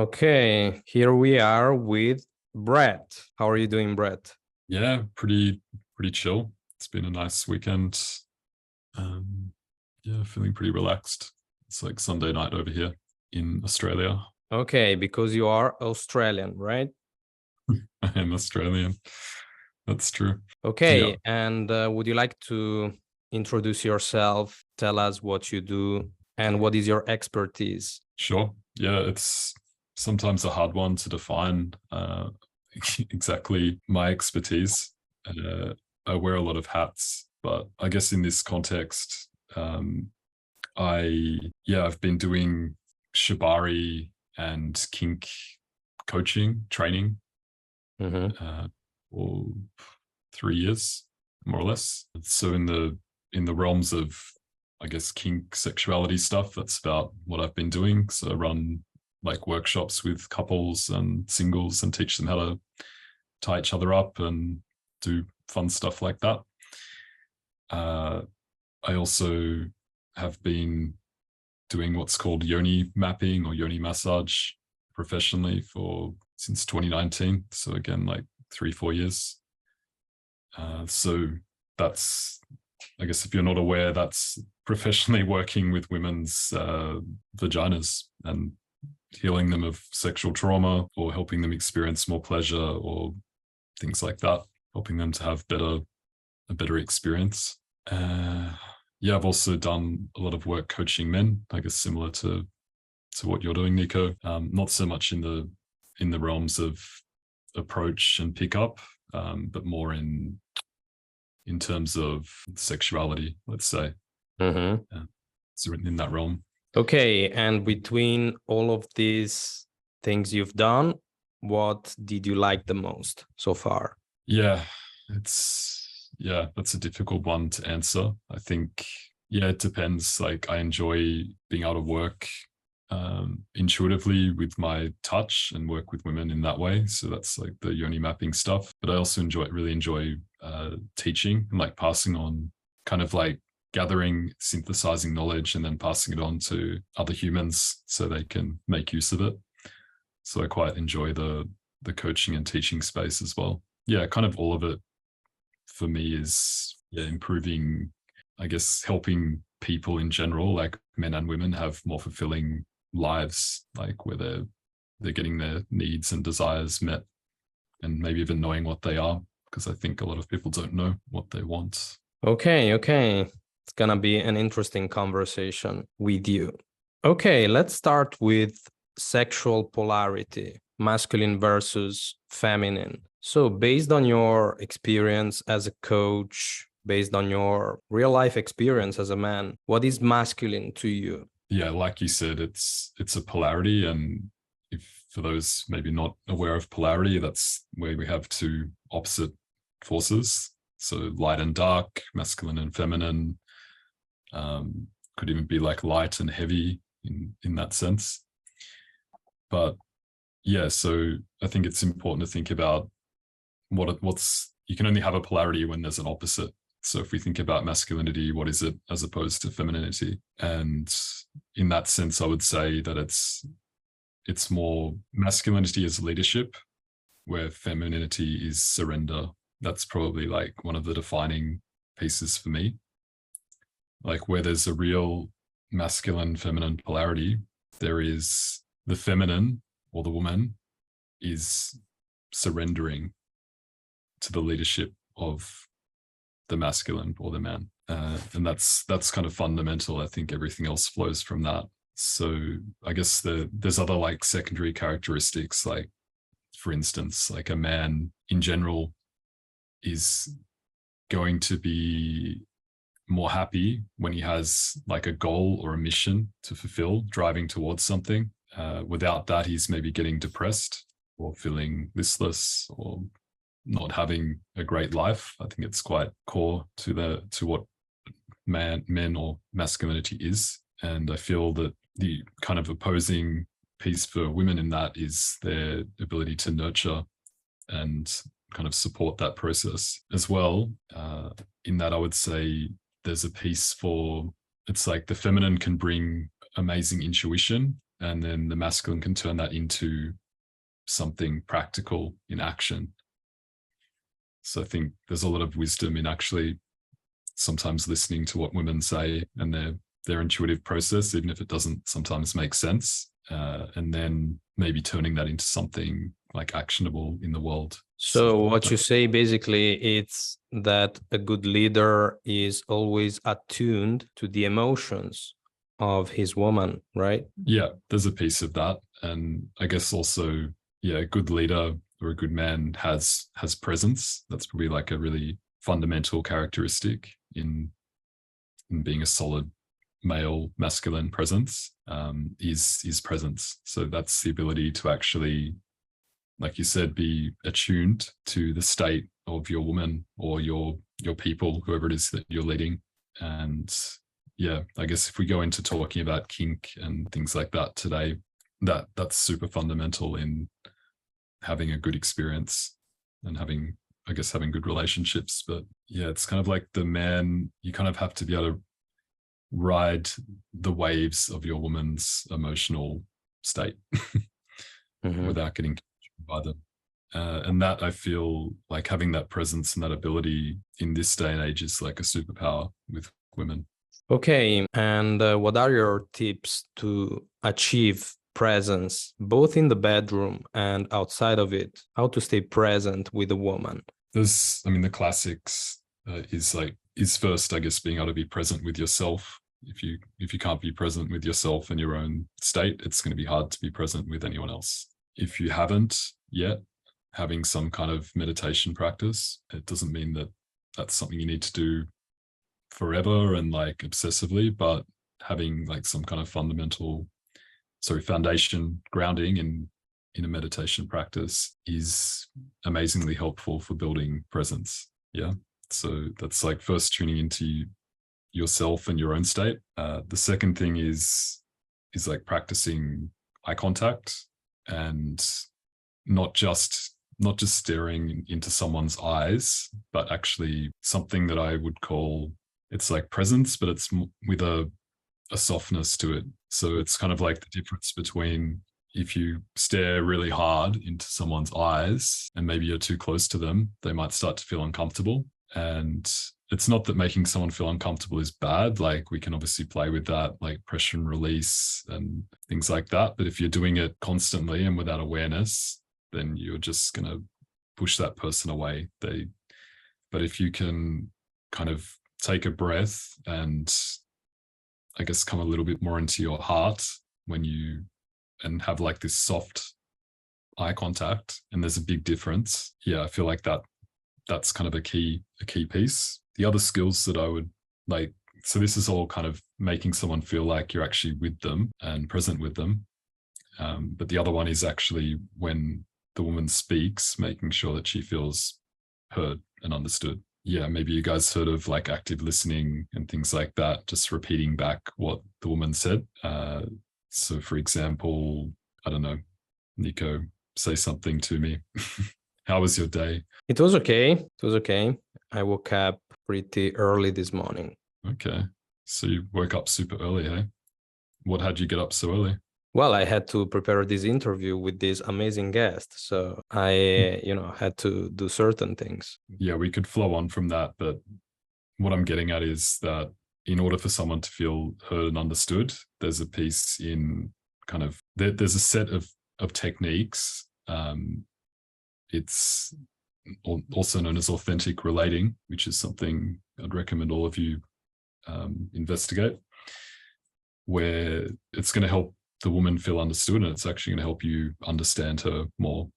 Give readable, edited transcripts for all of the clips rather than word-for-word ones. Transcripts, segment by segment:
Okay, here we are with Brett. How are you doing, Brett? Yeah, pretty chill. It's been a nice weekend. Yeah, feeling pretty relaxed. It's like Sunday night over here in Australia. Okay, because you are Australian, right? I am Australian. That's true. Okay, Yeah. and would you like to introduce yourself, tell us what you do, and what is your expertise? Sure. Yeah, it's sometimes a hard one to define exactly my expertise. I wear a lot of hats, but I guess in this context, I've been doing shibari and kink coaching training for 3 years, more or less. So in the realms of, I guess, kink sexuality stuff, that's about what I've been doing. So I run like workshops with couples and singles and teach them how to tie each other up and do fun stuff like that. I also have been doing what's called Yoni mapping or Yoni massage professionally since 2019. So again, like 3-4 years. So that's, I guess if you're not aware, that's professionally working with women's vaginas and healing them of sexual trauma or helping them experience more pleasure or things like that, helping them to have a better experience. I've also done a lot of work coaching men, I guess similar to what you're doing, Nico. Not so much in the realms of approach and pickup, but more in terms of sexuality, let's say. So in that realm. Okay, and between all of these things you've done, what did you like the most so far? Yeah, that's a difficult one to answer. I think, it depends. Like I enjoy being able to work intuitively with my touch and work with women in that way. So that's like the Yoni mapping stuff. But I also really enjoy teaching and like passing on, kind of like gathering, synthesizing knowledge and then passing it on to other humans so they can make use of it. So I quite enjoy the coaching and teaching space as well. Yeah, kind of all of it for me is improving, I guess, helping people in general, like men and women, have more fulfilling lives, like where they're getting their needs and desires met and maybe even knowing what they are, because I think a lot of people don't know what they want. Okay. It's gonna be an interesting conversation with you. Okay, let's start with sexual polarity, masculine versus feminine. So based on your experience as a coach, based on your real life experience as a man, what is masculine to you? Yeah, like you said, it's a polarity. And if for those maybe not aware of polarity, that's where we have two opposite forces. So light and dark, masculine and feminine, could even be like light and heavy in that sense. But so I think it's important to think about what's you can only have a polarity when there's an opposite. So if we think about masculinity, what is it as opposed to femininity? And in that sense, I would say that it's more masculinity is leadership, where femininity is surrender. That's probably like one of the defining pieces for me. Like where there's a real masculine, feminine polarity, there is the feminine or the woman is surrendering to the leadership of the masculine or the man. And that's kind of fundamental. I think everything else flows from that. So I guess there's other like secondary characteristics, like for instance, like a man in general is going to be more happy when he has like a goal or a mission to fulfill, driving towards something. Without that, he's maybe getting depressed or feeling listless or not having a great life. I think it's quite core to what men or masculinity is. And I feel that the kind of opposing piece for women in that is their ability to nurture and kind of support that process as well. In that, I would say there's a piece for, it's like the feminine can bring amazing intuition and then the masculine can turn that into something practical in action. So I think there's a lot of wisdom in actually sometimes listening to what women say and their intuitive process, even if it doesn't sometimes make sense, and then maybe turning that into something like actionable in the world. So what you say basically, it's that a good leader is always attuned to the emotions of his woman, right? Yeah, there's a piece of that. And I guess also, yeah, a good leader or a good man has presence. That's probably like a really fundamental characteristic in being a solid male masculine presence, is presence. So that's the ability to actually, like you said, be attuned to the state of your woman or your people, whoever it is that you're leading. And yeah, I guess if we go into talking about kink and things like that today, that's super fundamental in having a good experience and having good relationships. But yeah, it's kind of like the man, you kind of have to be able to ride the waves of your woman's emotional state without getting captured by them. And that, I feel like having that presence and that ability in this day and age is like a superpower with women. Okay, and what are your tips to achieve presence both in the bedroom and outside of it? How to stay present with a woman? The classics is first, I guess, being able to be present with yourself. If you can't be present with yourself and your own state, it's going to be hard to be present with anyone else. If you haven't yet, having some kind of meditation practice, it doesn't mean that that's something you need to do forever and like obsessively, but having like some kind of foundation grounding in a meditation practice is amazingly helpful for building presence. Yeah. So that's like first tuning into yourself and your own state. The second thing is like practicing eye contact, and not just staring into someone's eyes, but actually something that I would call, it's like presence, but it's with a softness to it. So it's kind of like the difference between if you stare really hard into someone's eyes and maybe you're too close to them, they might start to feel uncomfortable. And it's not that making someone feel uncomfortable is bad. Like we can obviously play with that, like pressure and release and things like that. But if you're doing it constantly and without awareness, then you're just going to push that person away. But if you can kind of take a breath and I guess come a little bit more into your heart and have like this soft eye contact, and there's a big difference. Yeah, I feel like that's kind of a key piece. The other skills that I would like, so this is all kind of making someone feel like you're actually with them and present with them. But the other one is actually when the woman speaks, making sure that she feels heard and understood. Yeah, maybe you guys heard of like active listening and things like that, just repeating back what the woman said. So for example, I don't know, Nico, say something to me. How was your day? It was okay. I woke up pretty early this morning. Okay. So you woke up super early, hey? What had you get up so early? Well, I had to prepare this interview with this amazing guest. So I, had to do certain things. Yeah, we could flow on from that. But what I'm getting at is that in order for someone to feel heard and understood, there's a piece in kind of, there's a set of techniques. It's also known as authentic relating, which is something I'd recommend all of you investigate, where it's going to help the woman feel understood, and it's actually going to help you understand her more,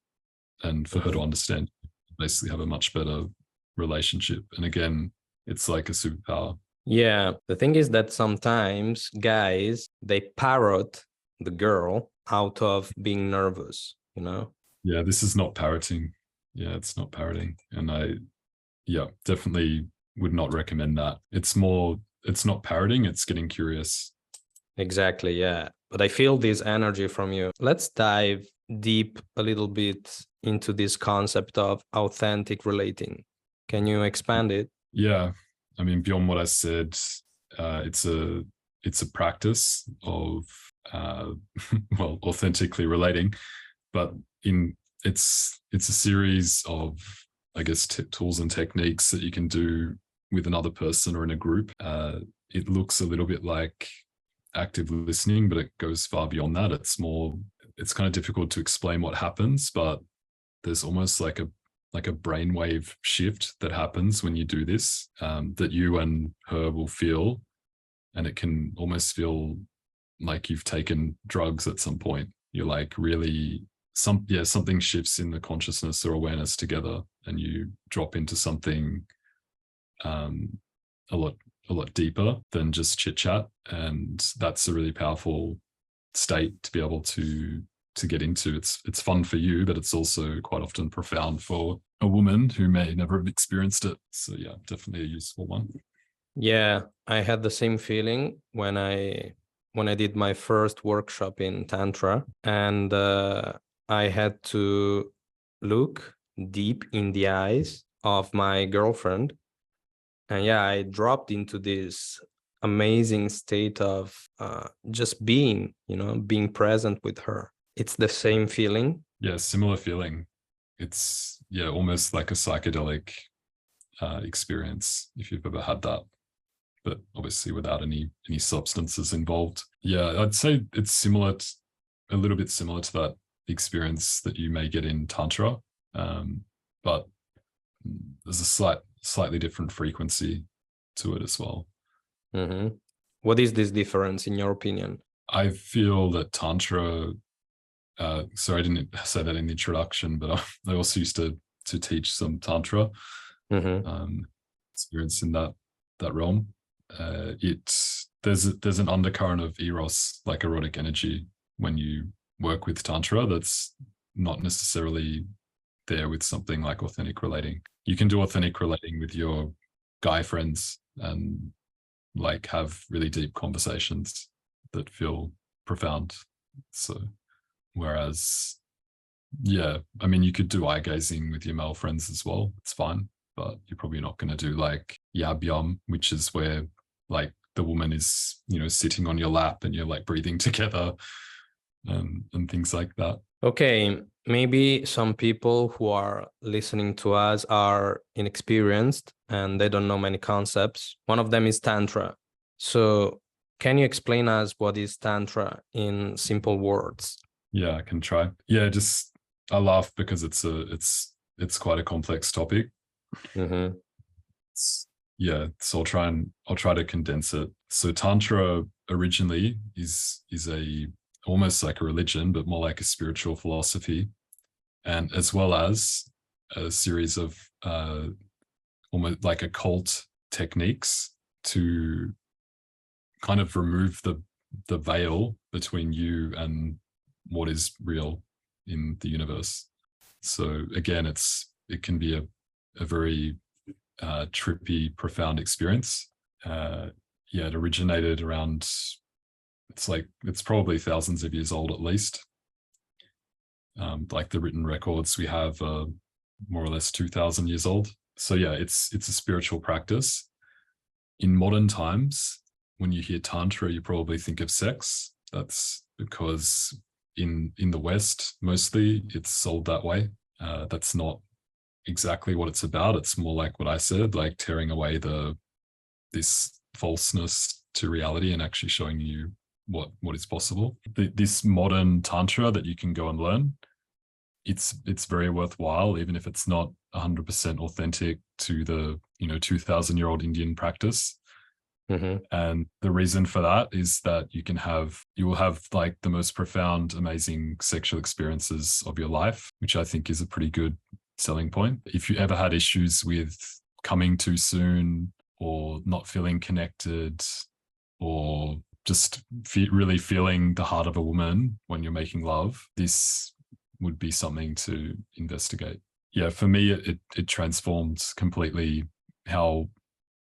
and for her to understand, basically have a much better relationship. And again, it's like a superpower. Yeah, the thing is that sometimes guys, they parrot the girl out of being nervous, Yeah, this is not parroting. Yeah, it's not parroting. And I definitely would not recommend that. It's not parroting, it's getting curious. Exactly, yeah. But I feel this energy from you. Let's dive deep a little bit into this concept of authentic relating. Can you expand it? Yeah. I mean, beyond what I said, it's a practice of well, authentically relating, but it's a series of, I guess, tools and techniques that you can do with another person or in a group. It looks a little bit like active listening, but it goes far beyond that. It's kind of difficult to explain what happens, but there's almost like a brainwave shift that happens when you do this, that you and her will feel, and it can almost feel like you've taken drugs at some point. You're like really something shifts in the consciousness or awareness together, and you drop into something a lot deeper than just chit chat, and that's a really powerful state to be able to get into. It's fun for you, but it's also quite often profound for a woman who may never have experienced it. So yeah, definitely a useful one. Yeah, I had the same feeling when I did my first workshop in Tantra, and I had to look deep in the eyes of my girlfriend. And yeah, I dropped into this amazing state of just being, being present with her. It's the same feeling. Yeah, similar feeling. It's almost like a psychedelic experience, if you've ever had that, but obviously without any substances involved. Yeah, I'd say it's a little bit similar to that experience that you may get in Tantra, but there's a slightly different frequency to it as well. Mm-hmm. What is this difference in your opinion? I feel that Tantra, sorry, I didn't say that in the introduction, but I also used to teach some Tantra, experience in that realm. There's an undercurrent of eros, like erotic energy, when you work with Tantra that's not necessarily there with something like authentic relating. You can do authentic relating with your guy friends and like have really deep conversations that feel profound. So whereas, yeah, I mean, you could do eye gazing with your male friends as well. It's fine, but you're probably not going to do like yab yum, which is where like the woman is, sitting on your lap and you're like breathing together and things like that. Okay, maybe some people who are listening to us are inexperienced and they don't know many concepts. One of them is Tantra. So can you explain us what is Tantra in simple words? Yeah, I can try. Yeah, I laugh because it's quite a complex topic. Mm-hmm. So I'll try to condense it. So Tantra originally is almost like a religion, but more like a spiritual philosophy, and as well as a series of almost like occult techniques to kind of remove the veil between you and what is real in the universe. So again, it can be a very trippy, profound experience. It originated around, it's probably thousands of years old at least. Like the written records we have are more or less 2,000 years old. So yeah, it's a spiritual practice. In modern times, when you hear Tantra, you probably think of sex. That's because in the West, mostly it's sold that way. That's not exactly what it's about. It's more like what I said, like tearing away this falseness to reality and actually showing you what is possible. This modern Tantra that you can go and learn, it's very worthwhile, even if it's not 100% authentic to the 2,000-year-old Indian practice. Mm-hmm. And the reason for that is that you will have like the most profound, amazing sexual experiences of your life, which I think is a pretty good selling point. If you ever had issues with coming too soon or not feeling connected or just really feeling the heart of a woman when you're making love, this would be something to investigate. Yeah, for me, it transformed completely how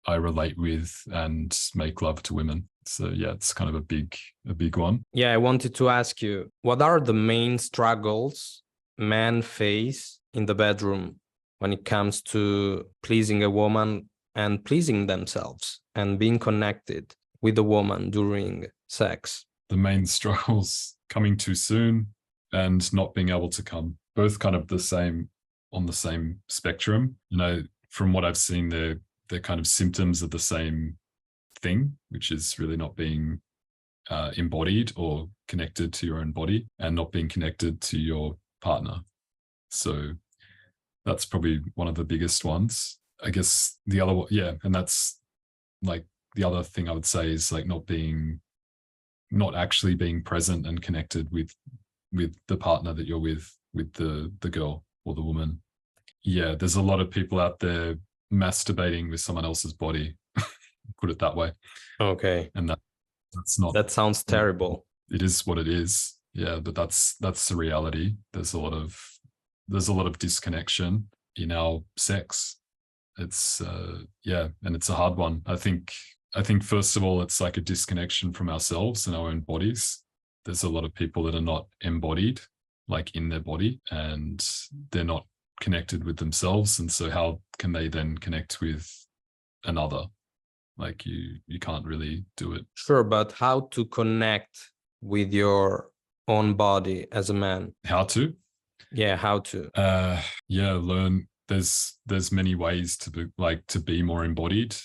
I relate with and make love to women. So yeah, it's kind of a big one. Yeah, I wanted to ask you, what are the main struggles men face in the bedroom when it comes to pleasing a woman and pleasing themselves and being connected with a woman during sex? the main struggles: coming too soon and not being able to come. Both kind of on the same spectrum. From what I've seen, they're kind of symptoms of the same thing, which is really not being embodied or connected to your own body, and not being connected to your partner. So that's probably one of the biggest ones. I guess the other one, and that's like the other thing I would say is like not actually being present and connected with the partner that you're with the girl or the woman. Yeah, there's a lot of people out there masturbating with someone else's body, put it that way. Okay. And that's not. That sounds terrible. It is what it is. Yeah, but that's the reality. There's a lot of disconnection in our sex. It's and it's a hard one. I think first of all, it's like a disconnection from ourselves and our own bodies. There's a lot of people that are not embodied, like in their body, and they're not connected with themselves. And so how can they then connect with another? Like you can't really do it. Sure, but how to connect with your own body as a man? How to? Yeah, how to? Learn. There's many ways to be more embodied.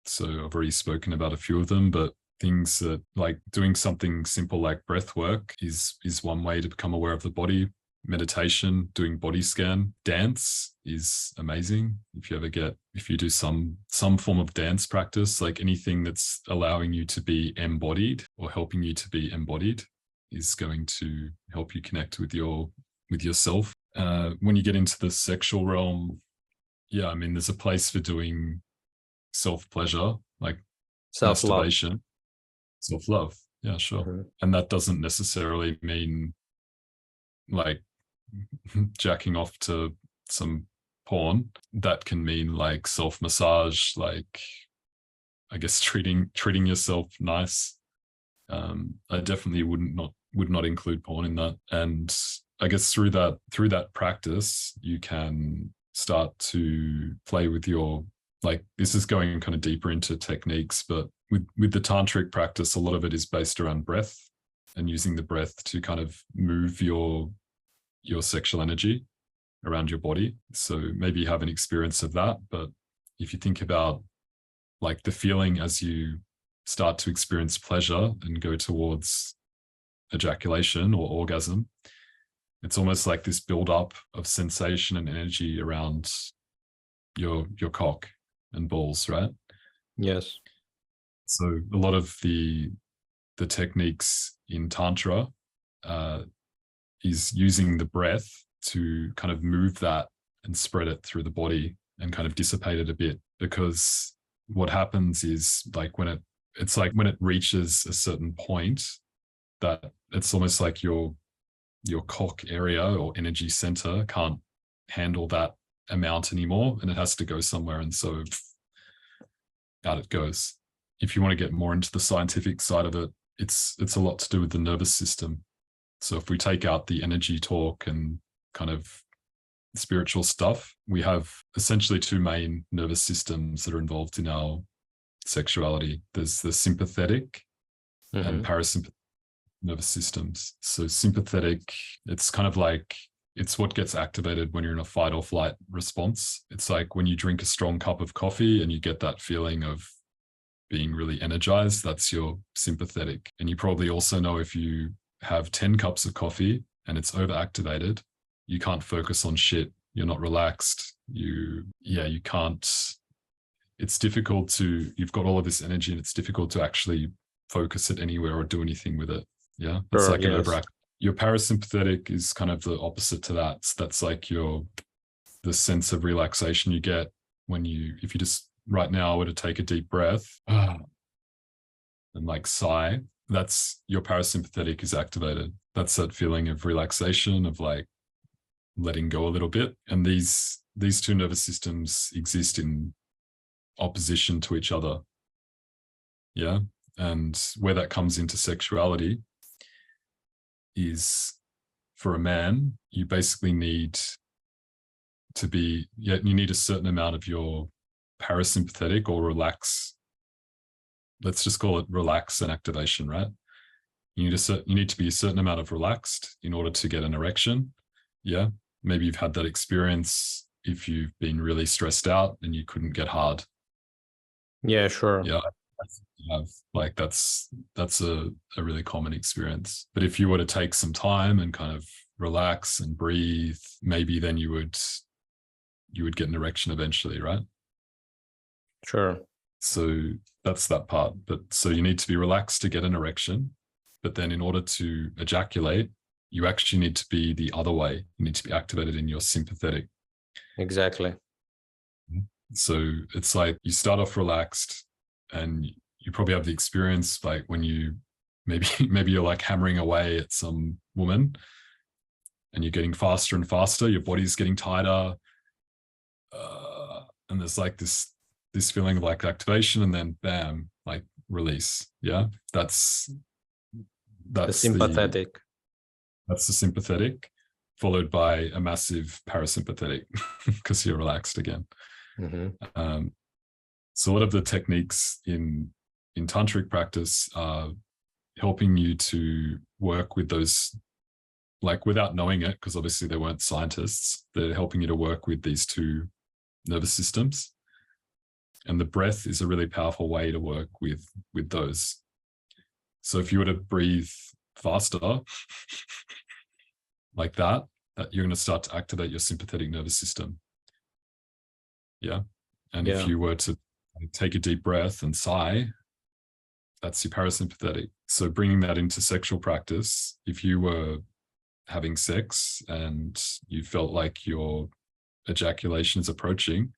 So I've already spoken about a few of them, but things that like doing something simple like breath work is one way to become aware of the body. Meditation, doing body scan, dance is amazing. If you do some form of dance practice, like anything that's allowing you to be embodied or helping you to be embodied is going to help you connect with yourself. When you get into the sexual realm, there's a place for doing self-pleasure, like Self-love. masturbation, self-love. Yeah, sure. Mm-hmm. And that doesn't necessarily mean like jacking off to some porn. That can mean like self-massage, like I guess treating yourself nice. I definitely would not include porn in that. And I guess through that practice, you can start to play with your, like, this is going kind of deeper into techniques, but with the tantric practice, a lot of it is based around breath and using the breath to kind of move your sexual energy around your body. So maybe you have an experience of that, but if you think about like the feeling as you start to experience pleasure and go towards ejaculation or orgasm, it's almost like this build-up of sensation and energy around your cock and balls, right? Yes. So a lot of the techniques in Tantra is using the breath to kind of move that and spread it through the body and kind of dissipate it a bit. Because what happens is like when it reaches a certain point, that it's almost like your cock area or energy center can't handle that amount anymore, and it has to go somewhere, and so out it goes. If you want to get more into the scientific side of it, it's a lot to do with the nervous system. So if we take out the energy talk and kind of spiritual stuff, we have essentially two main nervous systems that are involved in our sexuality. There's the sympathetic and parasympathetic nervous systems. So sympathetic, it's kind of like, it's what gets activated when you're in a fight or flight response. It's like when you drink a strong cup of coffee and you get that feeling of being really energized, that's your sympathetic. And you probably also know if you have 10 cups of coffee and it's overactivated, you can't focus on shit. You're not relaxed. You can't, it's difficult to, you've got all of this energy and it's difficult to actually focus it anywhere or do anything with it. Yeah. It's Sure, like yes. an overact. Your parasympathetic is kind of the opposite to that. So that's like the sense of relaxation you get when if you just right now were to take a deep breath and like sigh, that's your parasympathetic is activated. That's that feeling of relaxation, of like letting go a little bit. And these two nervous systems exist in opposition to each other. Yeah. And where that comes into sexuality is, for a man, you basically need to be, you need a certain amount of your parasympathetic or relax. Let's just call it relax and activation, right? you need to be a certain amount of relaxed in order to get an erection. Yeah. Maybe you've had that experience if you've been really stressed out and you couldn't get hard. Yeah, sure. Yeah. Like that's a really common experience. But if you were to take some time and kind of relax and breathe, maybe then you would get an erection eventually, right? Sure. So that's that part. But so you need to be relaxed to get an erection. But then in order to ejaculate, you actually need to be the other way. You need to be activated in your sympathetic. Exactly. So it's like you start off relaxed and you probably have the experience like when you maybe you're like hammering away at some woman and you're getting faster and faster, your body's getting tighter. And there's like this feeling of like activation and then bam, like release. Yeah. That's The sympathetic. That's the sympathetic, followed by a massive parasympathetic because you're relaxed again. Mm-hmm. So a lot of the techniques in tantric practice are helping you to work with those, like without knowing it, because obviously they weren't scientists. They're helping you to work with these two nervous systems. And the breath is a really powerful way to work with those. So if you were to breathe faster, like that you're going to start to activate your sympathetic nervous system. Yeah. And if you were to take a deep breath and sigh, that's your parasympathetic. So bringing that into sexual practice, if you were having sex and you felt like your ejaculation is approaching,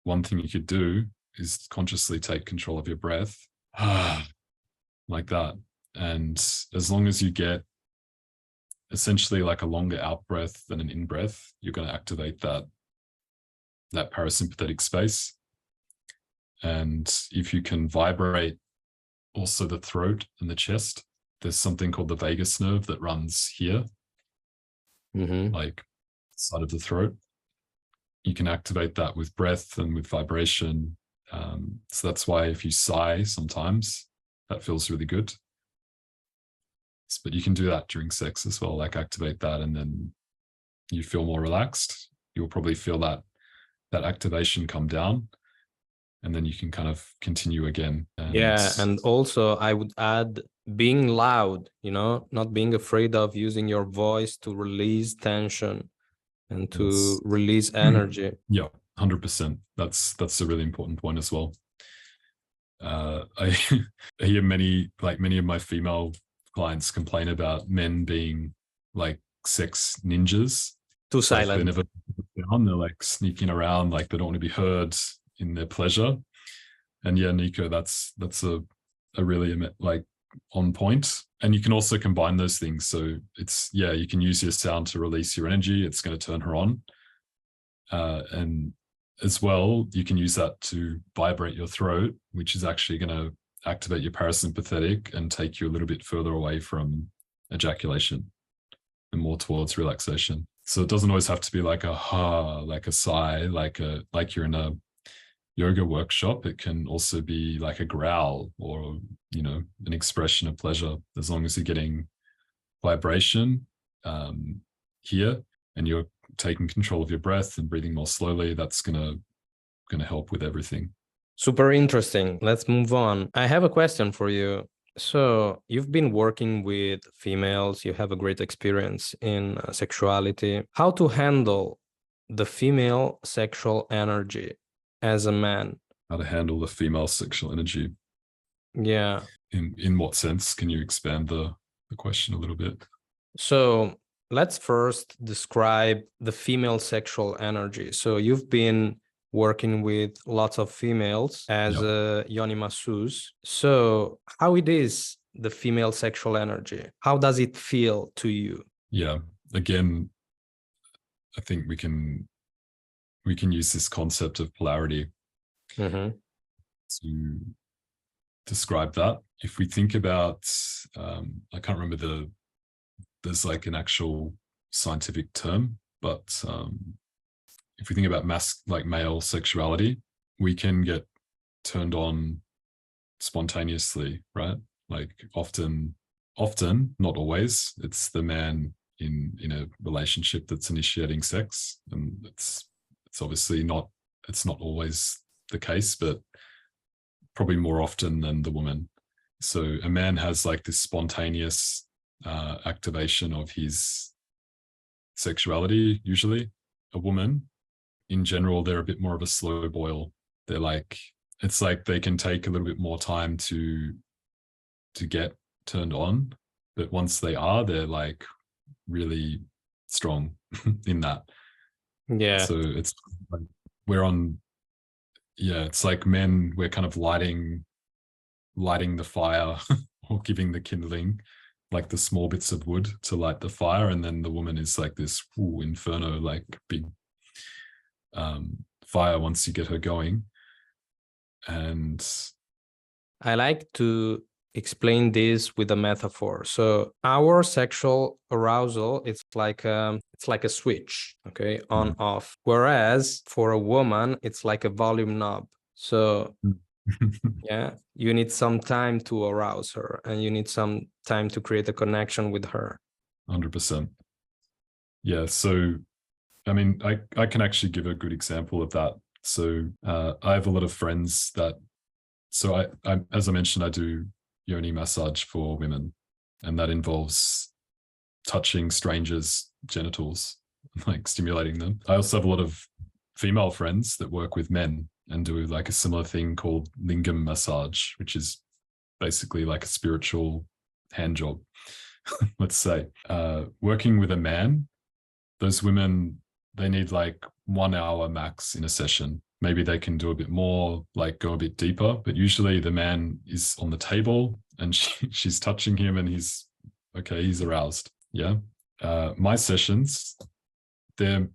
one thing you could do is consciously take control of your breath like that. And as long as you get essentially like a longer out breath than an in breath, you're going to activate that parasympathetic space. And if you can vibrate also the throat and the chest, there's something called the vagus nerve that runs here, like side of the throat. You can activate that with breath and with vibration. So that's why if you sigh sometimes, that feels really good. But you can do that during sex as well, like activate that, and then you feel more relaxed. You'll probably feel that activation come down, and then you can kind of continue again. And also I would add being loud, not being afraid of using your voice to release tension and to release energy. Yeah, 100%. That's a really important point as well. I hear many of my female clients complain about men being like sex ninjas. Too silent. Like they're like sneaking around, like they don't want to be heard in their pleasure. And yeah, Nico, that's a really like on point. And you can also combine those things. So it's, you can use your sound to release your energy. It's going to turn her on. And as well, you can use that to vibrate your throat, which is actually going to activate your parasympathetic and take you a little bit further away from ejaculation and more towards relaxation. So it doesn't always have to be like a like a sigh, like you're in a yoga workshop. It can also be like a growl or, an expression of pleasure, as long as you're getting vibration here and you're taking control of your breath and breathing more slowly. That's gonna help with everything. Super interesting. Let's move on. I have a question for you. So you've been working with females, you have a great experience in sexuality. How to handle the female sexual energy as a man? How to handle the female sexual energy? Yeah. In what sense? Can you expand the question a little bit? So let's first describe the female sexual energy. So you've been working with lots of females as a Yoni masseuse. So how it is the female sexual energy? How does it feel to you? Yeah. Again, I think we can use this concept of polarity to describe that. If we think about, I can't remember there's like an actual scientific term, but if we think about male sexuality, we can get turned on spontaneously, right? Like often, not always, it's the man in a relationship that's initiating sex, and it's obviously not, it's not always the case, but probably more often than the woman. So a man has like this spontaneous activation of his sexuality. Usually a woman in general, they're a bit more of a slow boil. They're like, it's like they can take a little bit more time to get turned on, but once they are, they're like really strong in that. Yeah. So it's like we're on, yeah, it's like men, we're kind of lighting the fire or giving the kindling, like the small bits of wood to light the fire, and then the woman is like this inferno, like big fire once you get her going. And I like to explain this with a metaphor. So our sexual arousal, it's like a switch, okay, on off. Whereas for a woman, it's like a volume knob. So yeah, you need some time to arouse her, and you need some time to create a connection with her. 100%. Yeah. So, I mean, I can actually give a good example of that. So I have a lot of friends that, so I as I mentioned, I do Yoni massage for women, and that involves touching strangers' genitals, like stimulating them. I also have a lot of female friends that work with men and do like a similar thing called lingam massage, which is basically like a spiritual hand job, let's say. Working with a man, those women, they need like 1 hour max in a session. Maybe they can do a bit more, like go a bit deeper, but usually the man is on the table and she's touching him and he's aroused. Yeah. My sessions, they're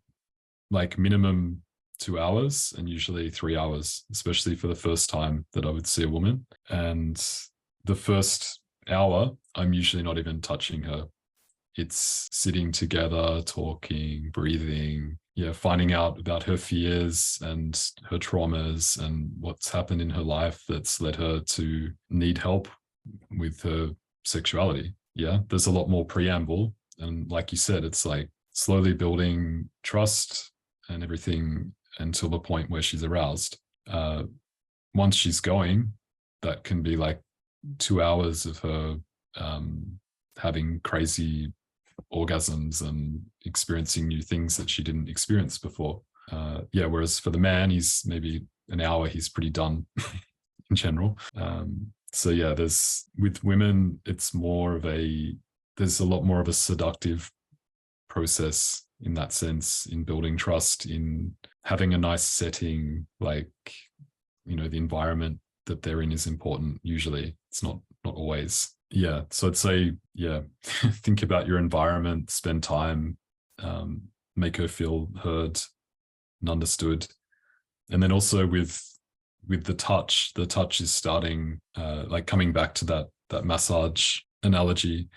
like minimum 2 hours and usually 3 hours, especially for the first time that I would see a woman. And the first hour, I'm usually not even touching her. It's sitting together, talking, breathing, finding out about her fears and her traumas and what's happened in her life that's led her to need help with her sexuality. Yeah, there's a lot more preamble. And like you said, it's like slowly building trust and everything until the point where she's aroused. Once she's going, that can be like 2 hours of her having crazy orgasms and experiencing new things that she didn't experience before. Whereas for the man, he's maybe an hour, he's pretty done in general. So yeah, with women, it's there's a lot more of a seductive process in that sense, in building trust, in having a nice setting, like, the environment that they're in is important. Usually it's not always. Yeah. So I'd say, think about your environment, spend time, make her feel heard and understood. And then also with the touch is starting, like coming back to that massage analogy,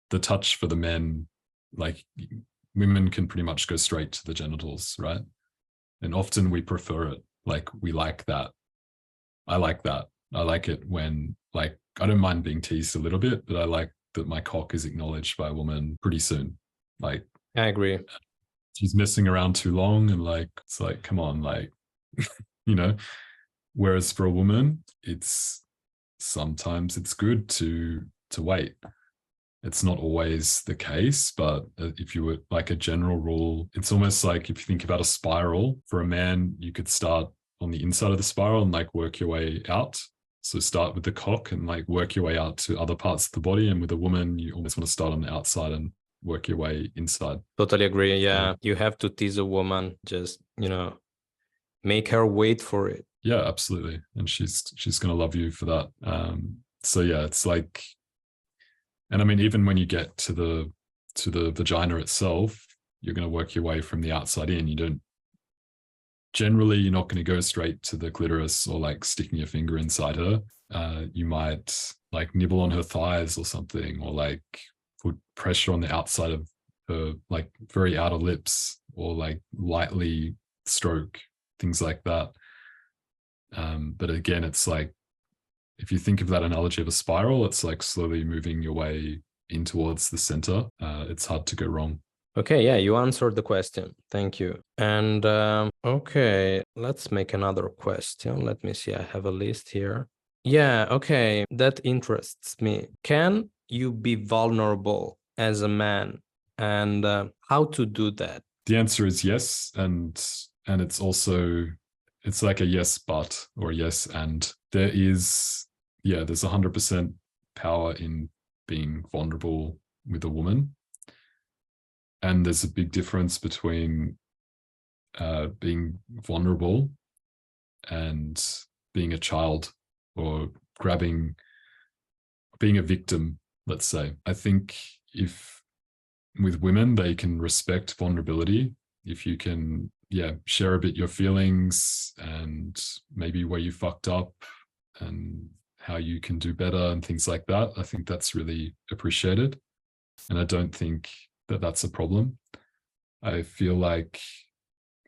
the touch for the men, like women can pretty much go straight to the genitals, right? And often we prefer it. Like we like that. I like that. I like it when, like, I don't mind being teased a little bit, but I like that my cock is acknowledged by a woman pretty soon. Like, I agree. She's messing around too long, and like, it's like, come on, like, whereas for a woman, sometimes it's good to wait. It's not always the case, but if you were like a general rule, it's almost like if you think about a spiral, for a man, you could start on the inside of the spiral and like work your way out. So start with the cock and like work your way out to other parts of the body. And with a woman, you almost want to start on the outside and work your way inside. Totally agree. Yeah. You have to tease a woman, just, make her wait for it. Yeah, absolutely. And she's going to love you for that. So yeah, it's like, and I mean, even when you get to the vagina itself, you're going to work your way from the outside in. Generally, you're not going to go straight to the clitoris or like sticking your finger inside her. You might like nibble on her thighs or something, or like put pressure on the outside of her, like very outer lips, or like lightly stroke, things like that. But again, it's like if you think of that analogy of a spiral, it's like slowly moving your way in towards the center. It's hard to go wrong. Okay, yeah, you answered the question. Thank you. And okay, let's make another question. Let me see, I have a list here. Yeah, okay, that interests me. Can you be vulnerable as a man, and how to do that? The answer is yes, and it's also, it's like a yes but or a yes and. There's 100% power in being vulnerable with a woman. And there's a big difference between being vulnerable and being a child or being a victim, let's say. I think if with women, they can respect vulnerability. If you can, share a bit your feelings and maybe where you fucked up and how you can do better and things like that, I think that's really appreciated. And I don't think that that's a problem. I feel like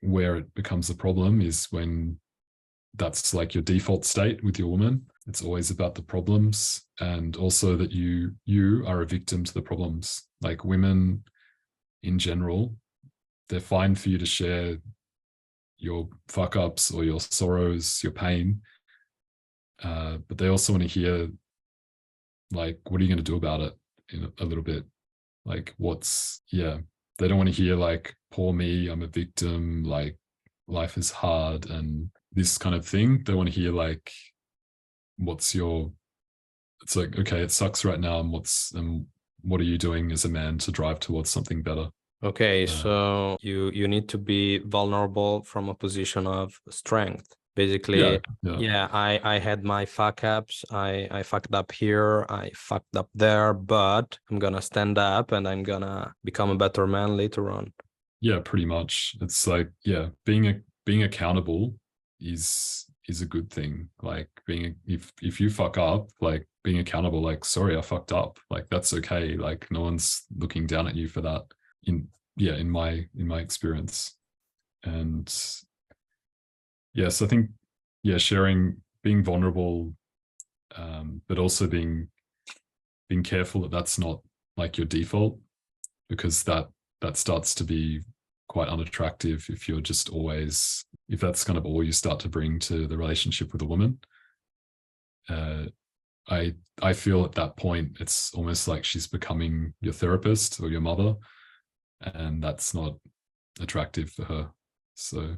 where it becomes a problem is when that's like your default state with your woman. It's always about the problems, and also that you are a victim to the problems. Like women in general, they're fine for you to share your fuck ups or your sorrows, your pain. But they also want to hear, like, what are you going to do about it in a little bit? Like, they don't want to hear like, poor me, I'm a victim, like life is hard and this kind of thing. They want to hear like, it's like, okay, it sucks right now. And what are you doing as a man to drive towards something better? Okay, so you need to be vulnerable from a position of strength. Basically, I had my fuck ups. I fucked up here, I fucked up there, but I'm gonna stand up and I'm gonna become a better man later on. Yeah, pretty much. It's like, being accountable is a good thing. Like if you fuck up, like being accountable, like, sorry, I fucked up. Like that's okay. Like no one's looking down at you for that. In my experience. And yes, I think sharing, being vulnerable, but also being careful that that's not like your default, because that starts to be quite unattractive if you're just always, if that's kind of all you start to bring to the relationship with a woman. I feel at that point it's almost like she's becoming your therapist or your mother, and that's not attractive for her. So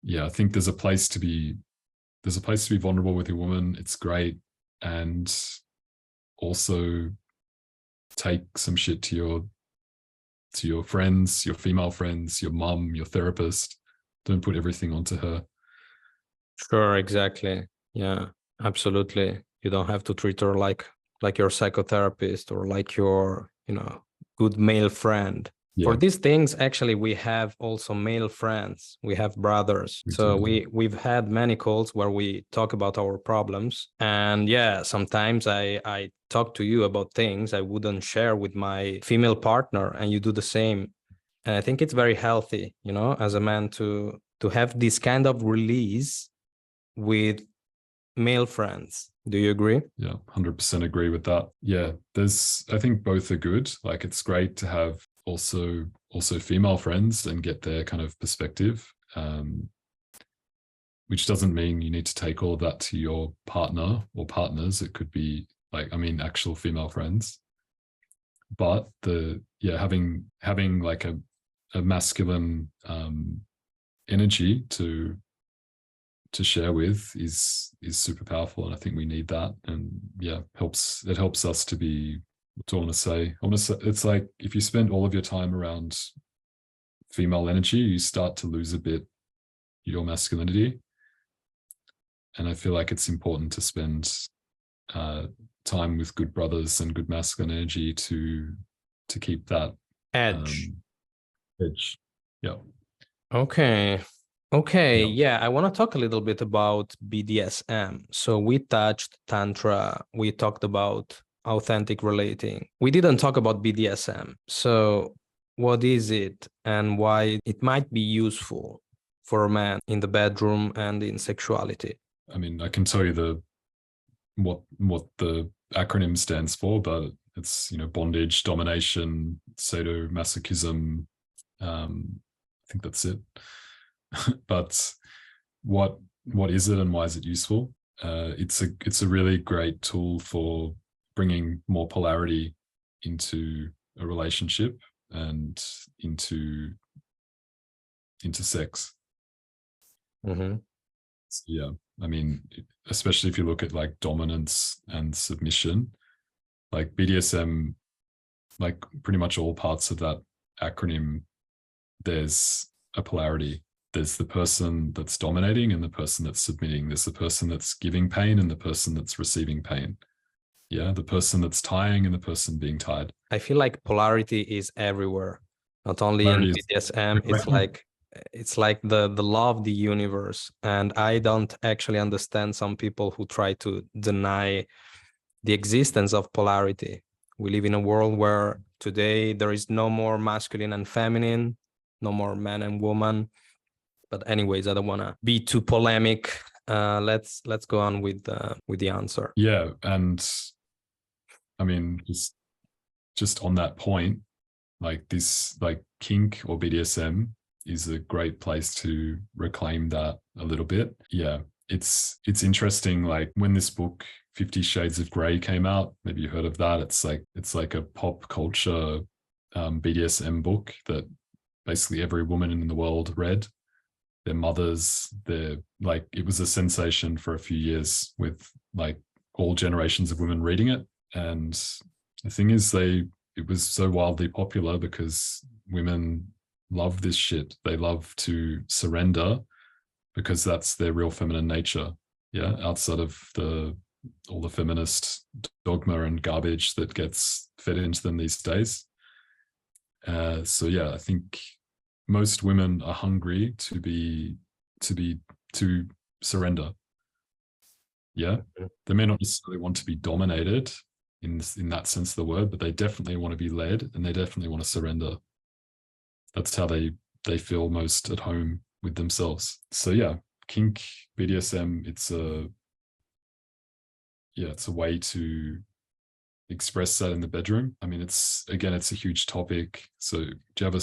I think there's a place to be vulnerable with your woman. It's great. And also take some shit to your friends, your female friends, your mum, your therapist. Don't put everything onto her. Sure, exactly. Yeah, absolutely. You don't have to treat her like your psychotherapist or like your, good male friend. Yeah. For these things, actually, we have also male friends. We have brothers. We've had many calls where we talk about our problems. And sometimes I talk to you about things I wouldn't share with my female partner, and you do the same. And I think it's very healthy, as a man to have this kind of release with male friends. Do you agree? Yeah, 100% agree with that. Yeah, I think both are good. Like it's great to have also female friends and get their kind of perspective, which doesn't mean you need to take all of that to your partner or partners. It could be like, actual female friends. But having like a masculine energy to share with is super powerful, and I think we need that. And it helps us to be, what do I want to say? It's like if you spend all of your time around female energy, you start to lose a bit your masculinity. And I feel like it's important to spend time with good brothers and good masculine energy to keep that edge. Yeah. Okay, yeah, I want to talk a little bit about BDSM. So we touched Tantra, we talked about authentic relating. We didn't talk about BDSM. So what is it and why it might be useful for a man in the bedroom and in sexuality? I can tell you what the acronym stands for, but it's, you know, bondage, domination, sadomasochism. I think that's it. But what is it and why is it useful? It's a really great tool for bringing more polarity into a relationship and into sex. Mm-hmm. So, yeah, I mean, especially if you look at like dominance and submission, like BDSM, like pretty much all parts of that acronym, there's a polarity. There's the person that's dominating and the person that's submitting. There's the person that's giving pain and the person that's receiving pain. Yeah, the person that's tying and the person being tied. I feel like polarity is everywhere, not only Polarity in is BDSM. It's like the law of the universe. And I don't actually understand some people who try to deny the existence of polarity. We live in a world where today there is no more masculine and feminine, no more man and woman. But anyways, I don't want to be too polemic. Let's go on with the answer. Yeah, and I mean, just on that point, like this, like kink or BDSM is a great place to reclaim that a little bit. Yeah, it's interesting. Like when this book 50 Shades of Grey came out, maybe you heard of that. It's like a pop culture BDSM book that basically every woman in the world read. Their mothers, it was a sensation for a few years with like all generations of women reading it. And the thing is, it was so wildly popular because women love this shit. They love to surrender because that's their real feminine nature. Yeah, outside of all the feminist dogma and garbage that gets fed into them these days. So yeah, I think most women are hungry to surrender. Yeah, they may not necessarily want to be dominated in that sense of the word, but they definitely want to be led and they definitely want to surrender. That's how they feel most at home with themselves. So yeah, kink, BDSM, it's a way to express that in the bedroom. I mean, it's a huge topic. So do you have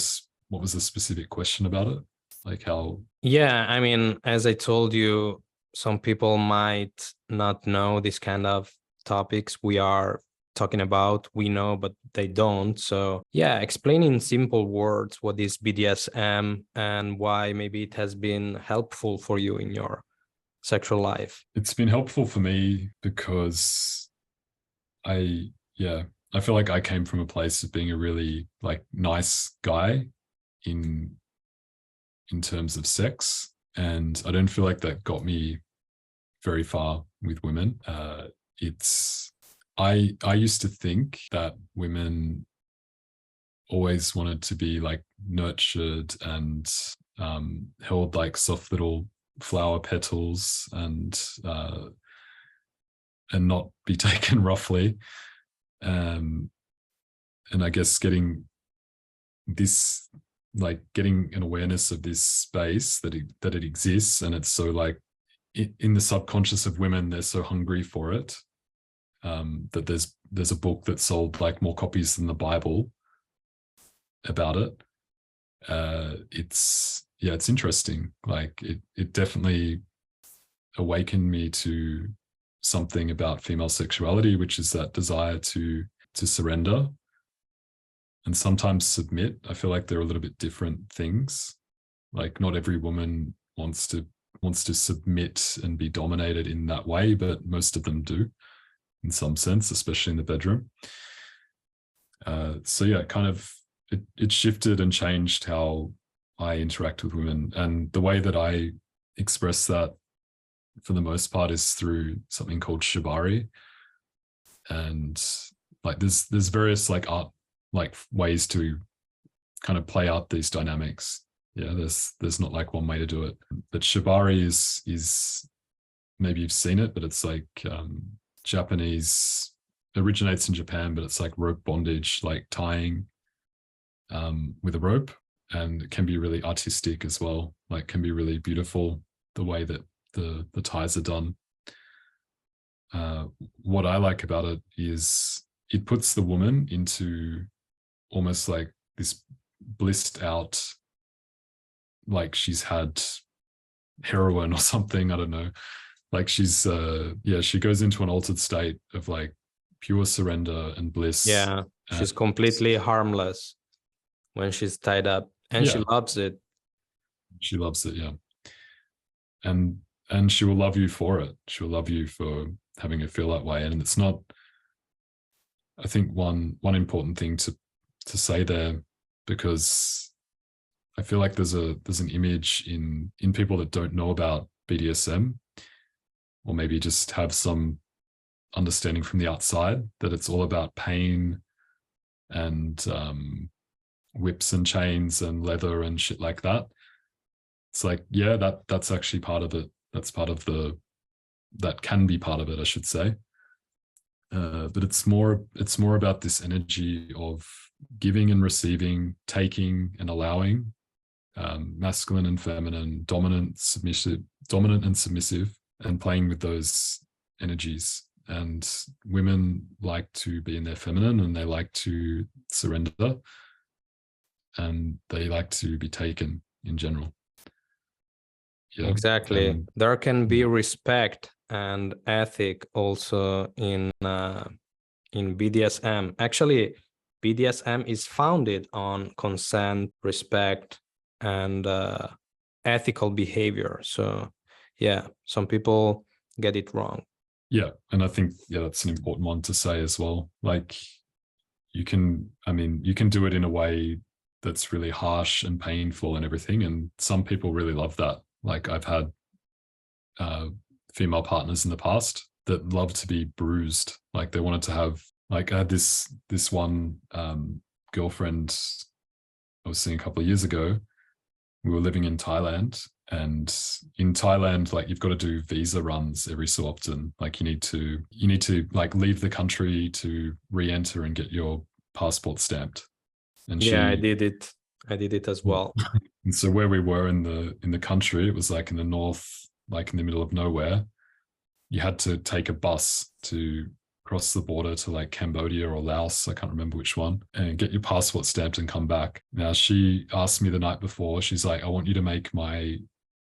what was the specific question about it? Like how? Yeah, I mean, as I told you, some people might not know this kind of topics we are talking about. We know, but they don't. So yeah, explain in simple words what is BDSM and why maybe it has been helpful for you in your sexual life. It's been helpful for me because I feel like I came from a place of being a really like nice guy in terms of sex, and I don't feel like that got me very far with women. I used to think that women always wanted to be like nurtured and held like soft little flower petals and not be taken roughly. And I guess getting an awareness of this space that it exists, and it's so like in the subconscious of women, they're so hungry for it, that there's a book that sold like more copies than the Bible about it. It's interesting. Like it definitely awakened me to something about female sexuality, which is that desire to surrender and sometimes submit. I feel like they're a little bit different things. Like not every woman wants to submit and be dominated in that way, but most of them do in some sense, especially in the bedroom. So yeah, kind of it shifted and changed how I interact with women. And the way that I express that for the most part is through something called shibari. And like there's various like art like ways to kind of play out these dynamics. Yeah, there's not like one way to do it. But shibari is maybe you've seen it, but it's like Japanese, originates in Japan, but it's like rope bondage, like tying with a rope, and it can be really artistic as well. Like can be really beautiful the way that the ties are done. what I like about it is it puts the woman into almost like this blissed out, like she's had heroin or something, I don't know. Like she's she goes into an altered state of like pure surrender and bliss. Yeah, she's completely harmless when she's tied up, and she loves it. She loves it, yeah. And she will love you for it. She will love you for having her feel that way. And it's not, I think one important thing to say there, because I feel like there's an image in people that don't know about BDSM, or maybe just have some understanding from the outside, that it's all about pain and whips and chains and leather and shit like that. It's like, yeah, that's actually part of it. That's part of that can be part of it, I should say. But it's more about this energy of giving and receiving, taking and allowing, masculine and feminine, dominant and submissive, and playing with those energies. And women like to be in their feminine, and they like to surrender, and they like to be taken in general. Yeah. Exactly. There can be respect and ethic also in BDSM. Actually, BDSM is founded on consent, respect, and ethical behavior. So yeah, some people get it wrong. Yeah, and I think that's an important one to say as well. Like you can do it in a way that's really harsh and painful and everything, and some people really love that. Like I've had female partners in the past that love to be bruised. Like they wanted to have, like I had this one girlfriend I was seeing a couple of years ago. We were living in Thailand, and in Thailand, like you've got to do visa runs every so often. Like you need to like leave the country to re-enter and get your passport stamped. And I did it as well. And so where we were in the country, it was like in the north, like in the middle of nowhere. You had to take a bus to cross the border to like Cambodia or Laos, I can't remember which one, and get your passport stamped and come back. Now she asked me the night before, she's like, I want you to make my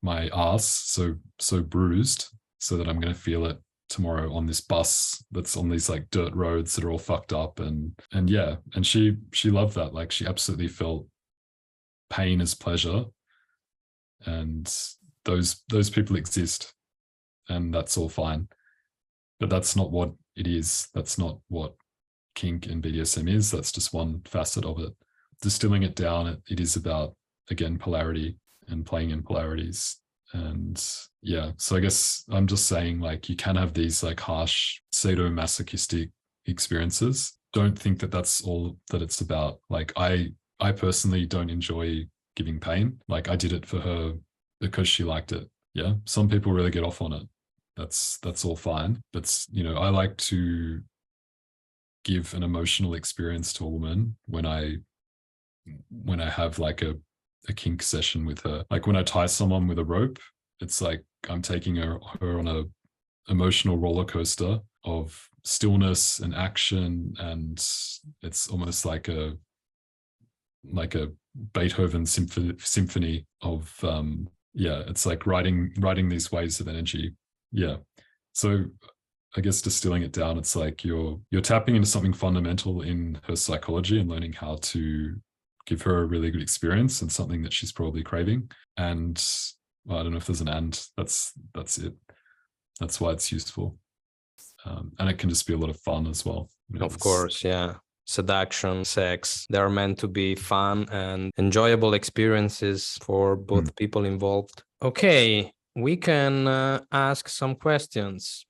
ass so bruised so that I'm going to feel it tomorrow on this bus that's on these like dirt roads that are all fucked up. And yeah, and she loved that. Like she absolutely felt pain as pleasure, and those people exist, and that's all fine. But that's not what it is. That's not what kink and BDSM is. That's just one facet of it. Distilling it down, it is about, again, polarity and playing in polarities. And yeah, so I guess I'm just saying, like, you can have these like harsh sadomasochistic experiences. Don't think that that's all that it's about. Like I personally don't enjoy giving pain. Like I did it for her because she liked it. Yeah, some people really get off on it. That's all fine. But I like to give an emotional experience to a woman when I have like a kink session with her. Like when I tie someone with a rope, it's like I'm taking her on a emotional roller coaster of stillness and action, and it's almost like a Beethoven symphony of it's like riding these waves of energy. Yeah. So I guess distilling it down, it's like you're tapping into something fundamental in her psychology and learning how to give her a really good experience and something that she's probably craving. And well, I don't know if there's an and. That's it. That's why it's useful. And it can just be a lot of fun as well. Of course, yeah. Seduction, sex, they're meant to be fun and enjoyable experiences for both people involved. Okay, we can ask some questions.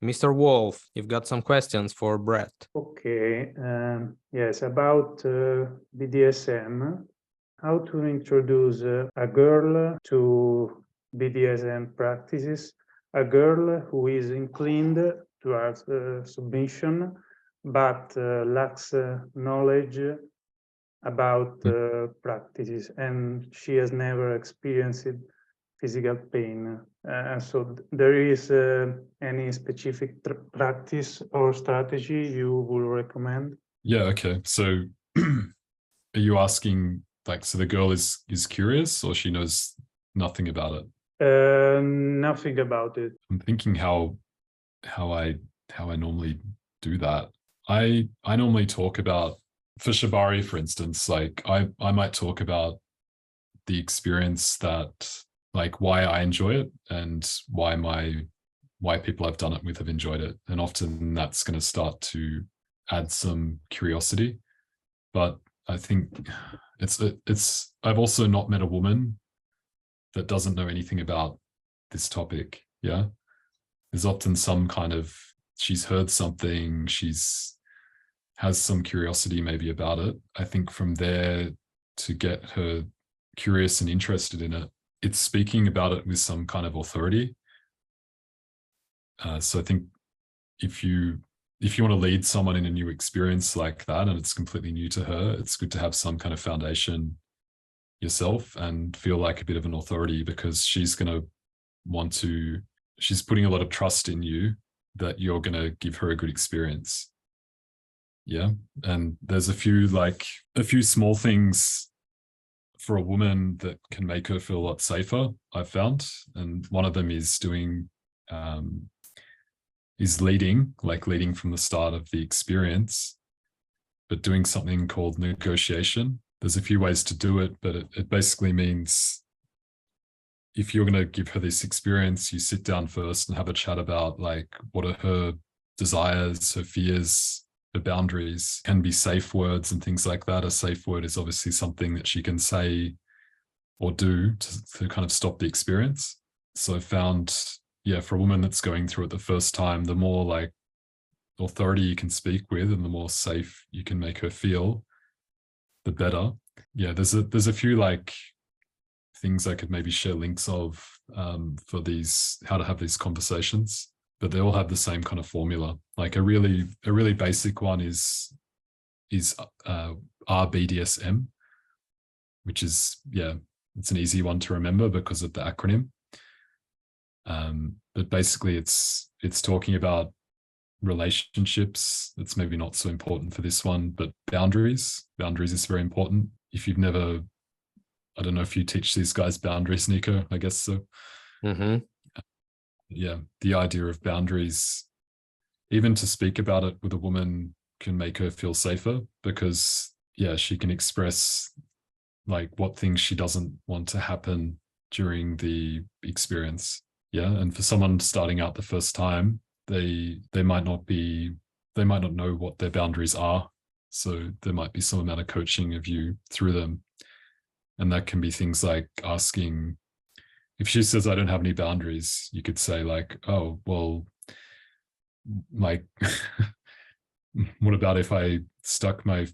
Mr. Wolf, you've got some questions for Brett. Okay, yes, about BDSM, how to introduce a girl to BDSM practices, a girl who is inclined towards submission, but lacks knowledge about practices, and she has never experienced physical pain. So there is any specific practice or strategy you will recommend? Yeah, okay. So are you asking, like, so the girl is curious, or she knows nothing about it? Nothing about it. I'm thinking how I normally do that. I normally talk about, for shibari, for instance, like I might talk about the experience, that like why I enjoy it and why people I've done it with have enjoyed it. And often that's going to start to add some curiosity. But I think I've also not met a woman that doesn't know anything about this topic. Yeah. There's often some kind of, she's heard something, has some curiosity maybe about it. I think from there, to get her curious and interested in it, it's speaking about it with some kind of authority. So I think if you want to lead someone in a new experience like that, and it's completely new to her, it's good to have some kind of foundation yourself and feel like a bit of an authority, because she's going to she's putting a lot of trust in you that you're going to give her a good experience. Yeah. And there's a few small things for a woman that can make her feel a lot safer, I've found. And one of them is leading from the start of the experience, but doing something called negotiation. There's a few ways to do it, but it basically means, if you're going to give her this experience, you sit down first and have a chat about, like, what are her desires, her fears, her boundaries. Can be safe words and things like that. A safe word is obviously something that she can say or do to kind of stop the experience. So I found, yeah, for a woman that's going through it the first time, the more like authority you can speak with and the more safe you can make her feel, the better. Yeah, there's a few like things I could maybe share links of for these, how to have these conversations, but they all have the same kind of formula. Like a really basic one is RBDSM, which is, yeah, it's an easy one to remember because of the acronym. But basically it's talking about relationships. It's maybe not so important for this one, but boundaries is very important. If you've never, I don't know if you teach these guys boundaries, Nico, I guess so. Mm-hmm. Yeah, the idea of boundaries, even to speak about it with a woman, can make her feel safer, because, yeah, she can express like what things she doesn't want to happen during the experience. Yeah, and for someone starting out the first time, they might not know what their boundaries are. So there might be some amount of coaching of you through them. And that can be things like asking, if she says, I don't have any boundaries, you could say like, oh, well, like, what about if I stuck my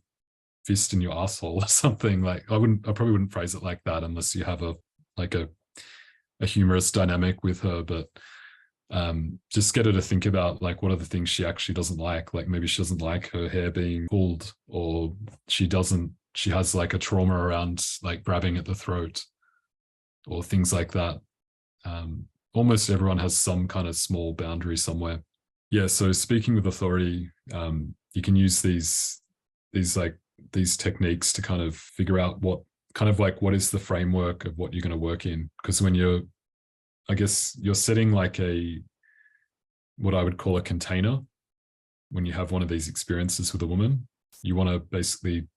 fist in your asshole or something? Like, I probably wouldn't phrase it like that unless you have a humorous dynamic with her, but just get her to think about like, what are the things she actually doesn't like? Like maybe she doesn't like her hair being pulled, or she has like a trauma around like grabbing at the throat or things like that. Almost everyone has some kind of small boundary somewhere. Yeah, so speaking with authority, you can use these techniques to kind of figure out what is the framework of what you're going to work in. Because when you're setting like what I would call a container, when you have one of these experiences with a woman, you want to basically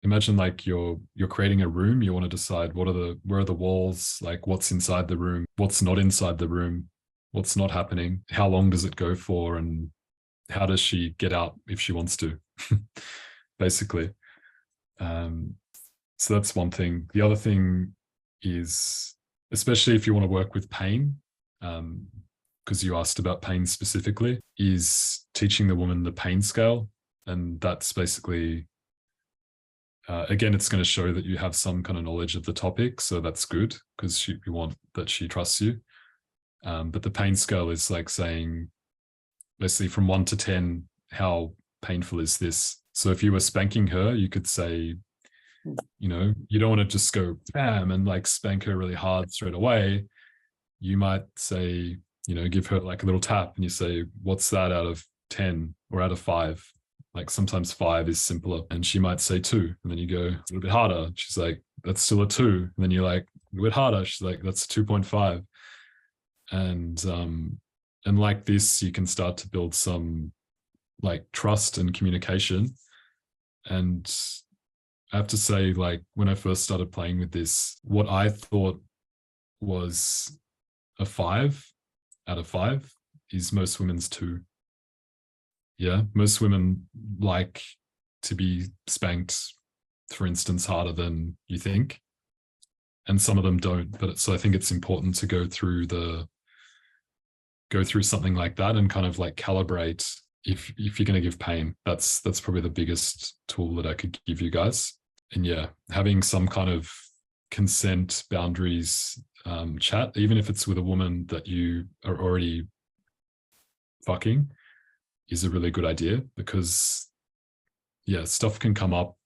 imagine like you're creating a room. You want to decide where are the walls, like what's inside the room, what's not inside the room, what's not happening, how long does it go for, and how does she get out if she wants to, basically. So that's one thing. The other thing is, especially if you want to work with pain, because you asked about pain specifically, is teaching the woman the pain scale. And that's basically, again, it's going to show that you have some kind of knowledge of the topic. So that's good, because you want that she trusts you. But the pain scale is like saying, basically from 1 to 10, how painful is this? So if you were spanking her, you could say, you know, you don't want to just go bam and like spank her really hard straight away. You might say, you know, give her like a little tap and you say, what's that out of 10 or out of 5? Like sometimes 5 is simpler, and she might say 2, and then you go a little bit harder. She's like, that's still a 2. And then you're like, a bit harder. She's like, that's 2.5. And like this, you can start to build some like trust and communication. And I have to say, like when I first started playing with this, what I thought was a 5 out of 5 is most women's 2. Yeah, most women like to be spanked, for instance, harder than you think, and some of them don't. But so I think it's important to go through something like that and kind of like calibrate if you're going to give pain. That's probably the biggest tool that I could give you guys. And yeah, having some kind of consent, boundaries, chat, even if it's with a woman that you are already fucking, is a really good idea, because yeah, stuff can come up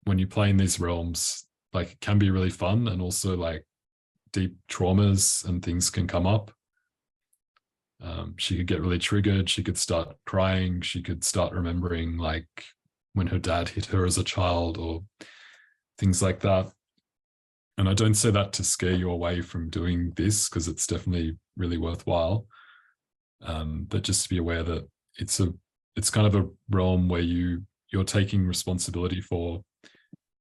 when you play in these realms. Like it can be really fun, and also like deep traumas and things can come up. She could get really triggered. She could start crying. She could start remembering like when her dad hit her as a child or things like that. And I don't say that to scare you away from doing this, because it's definitely really worthwhile. But just to be aware that it's kind of a realm where you're taking responsibility for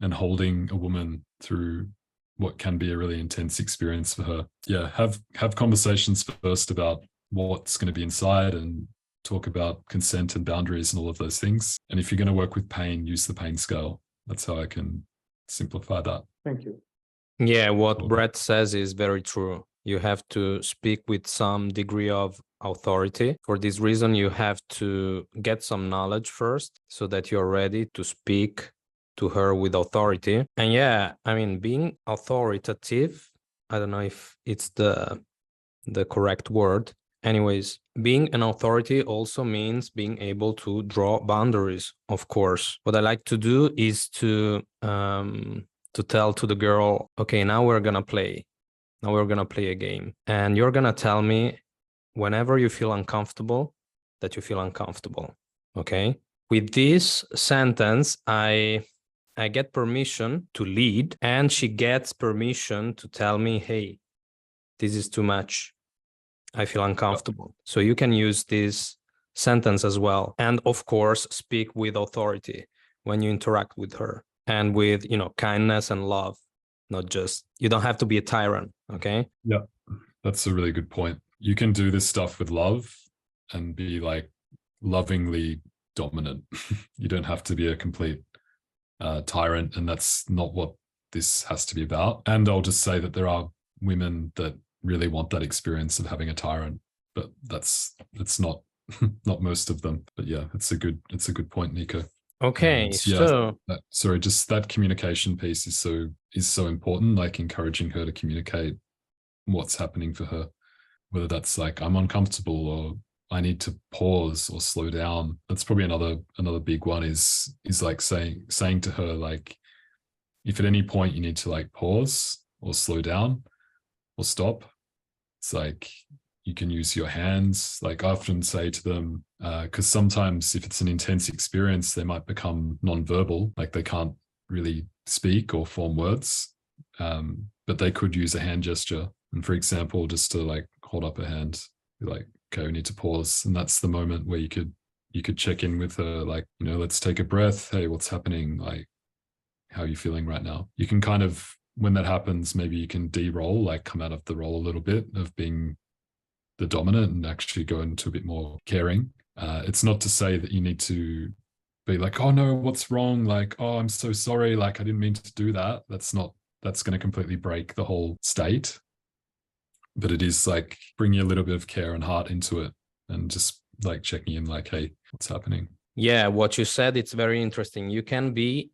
and holding a woman through what can be a really intense experience for her. Yeah, have conversations first about what's going to be inside, and talk about consent and boundaries and all of those things. And if you're going to work with pain, use the pain scale. That's how I can simplify that. Thank you. Yeah, what Brett says is very true. You have to speak with some degree of authority. For this reason, you have to get some knowledge first so that you're ready to speak to her with authority. And yeah, I mean, being authoritative, I don't know if it's the correct word. Anyways, being an authority also means being able to draw boundaries, of course. What I like to do is to tell to the girl, okay, now we're gonna play. Now we're gonna play a game. And you're gonna tell me whenever you feel uncomfortable, that you feel uncomfortable, okay? With this sentence, I get permission to lead, and she gets permission to tell me, hey, this is too much. I feel uncomfortable. So you can use this sentence as well. And of course, speak with authority when you interact with her, and with, you know, kindness and love. Not just, you don't have to be a tyrant, okay? Yeah, that's a really good point. You can do this stuff with love and be like lovingly dominant. You don't have to be a complete tyrant, and that's not what this has to be about. And I'll just say that there are women that really want that experience of having a tyrant, but it's not not most of them. But yeah, it's a good point, Nico. Okay, And so just that communication piece is so important, like encouraging her to communicate what's happening for her, whether that's like, I'm uncomfortable, or I need to pause or slow down. That's probably another big one is like saying to her, like, if at any point you need to like pause or slow down or stop, it's like you can use your hands. Like I often say to them, because sometimes if it's an intense experience, they might become nonverbal, like they can't really speak or form words, but they could use a hand gesture. And for example, just to like hold up a hand, be like, okay, we need to pause. And that's the moment where you could check in with her, like, you know, let's take a breath. Hey, what's happening? Like, how are you feeling right now? You can kind of, when that happens, maybe you can de-roll, like come out of the role a little bit of being the dominant and actually go into a bit more caring. It's not to say that you need to be like, oh no, what's wrong? Like, oh, I'm so sorry. Like, I didn't mean to do that. That's going to completely break the whole state. But it is like bringing a little bit of care and heart into it, and just like checking in, like, hey, what's happening? yeah, what you said, it's very interesting. You can be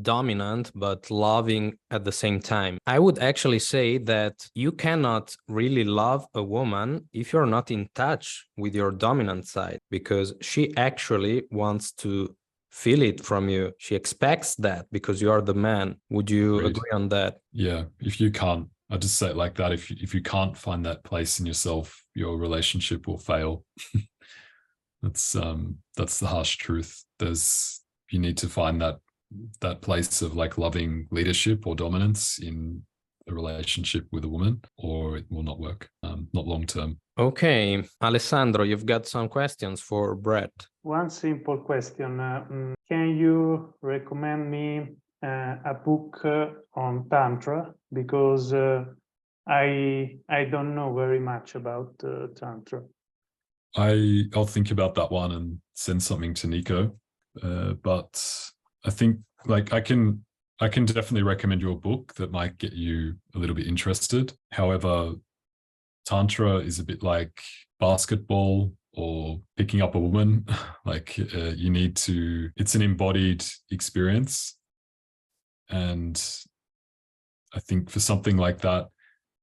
dominant but loving at the same time. I would actually say that you cannot really love a woman if you're not in touch with your dominant side, because she actually wants to feel it from you. She expects that because you are the man. Would you agree on that? Yeah, if you can't, I just say it like that, if you can't find that place in yourself, your relationship will fail. That's the harsh truth. You need to find that place of like loving leadership or dominance in a relationship with a woman, or it will not work, not long term. Okay, Alessandro, you've got some questions for Brett. One simple question. Can you recommend me a book on Tantra? Because I don't know very much about Tantra. I'll think about that one and send something to Nico. But I think like I can definitely recommend you a book that might get you a little bit interested. However, Tantra is a bit like basketball or picking up a woman. Like it's an embodied experience. And I think for something like that,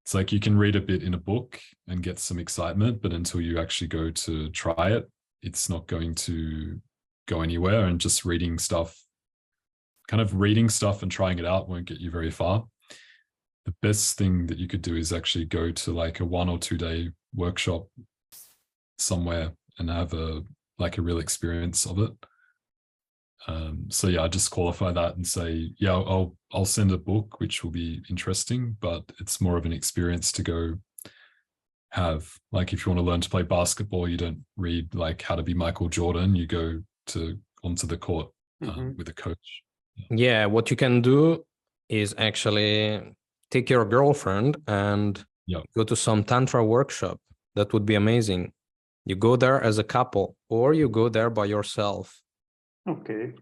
it's like you can read a bit in a book and get some excitement, but until you actually go to try it, it's not going to go anywhere. And just reading stuff and trying it out won't get you very far. The best thing that you could do is actually go to like a 1 or 2 day workshop somewhere and have a real experience of it. So yeah, I just qualify that and say, yeah, I'll send a book, which will be interesting, but it's more of an experience to go have. Like if you want to learn to play basketball, you don't read like how to be Michael Jordan. You go onto the court with a coach. Yeah, what you can do is actually take your girlfriend and go to some Tantra workshop. That would be amazing. You go there as a couple, or you go there by yourself. Okay,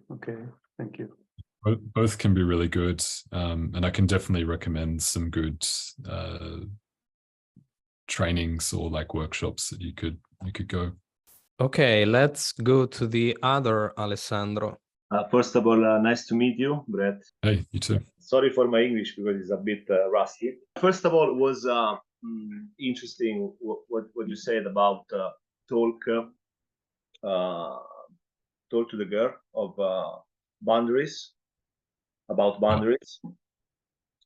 thank you. Both can be really good, and I can definitely recommend some good trainings or like workshops that you could go. Okay, let's go to the other Alessandro. First of all, nice to meet you, Brett. Hey, you too. Sorry for my English because it's a bit rusty. First of all, it was interesting what you said about talk to the girl of boundaries, about boundaries.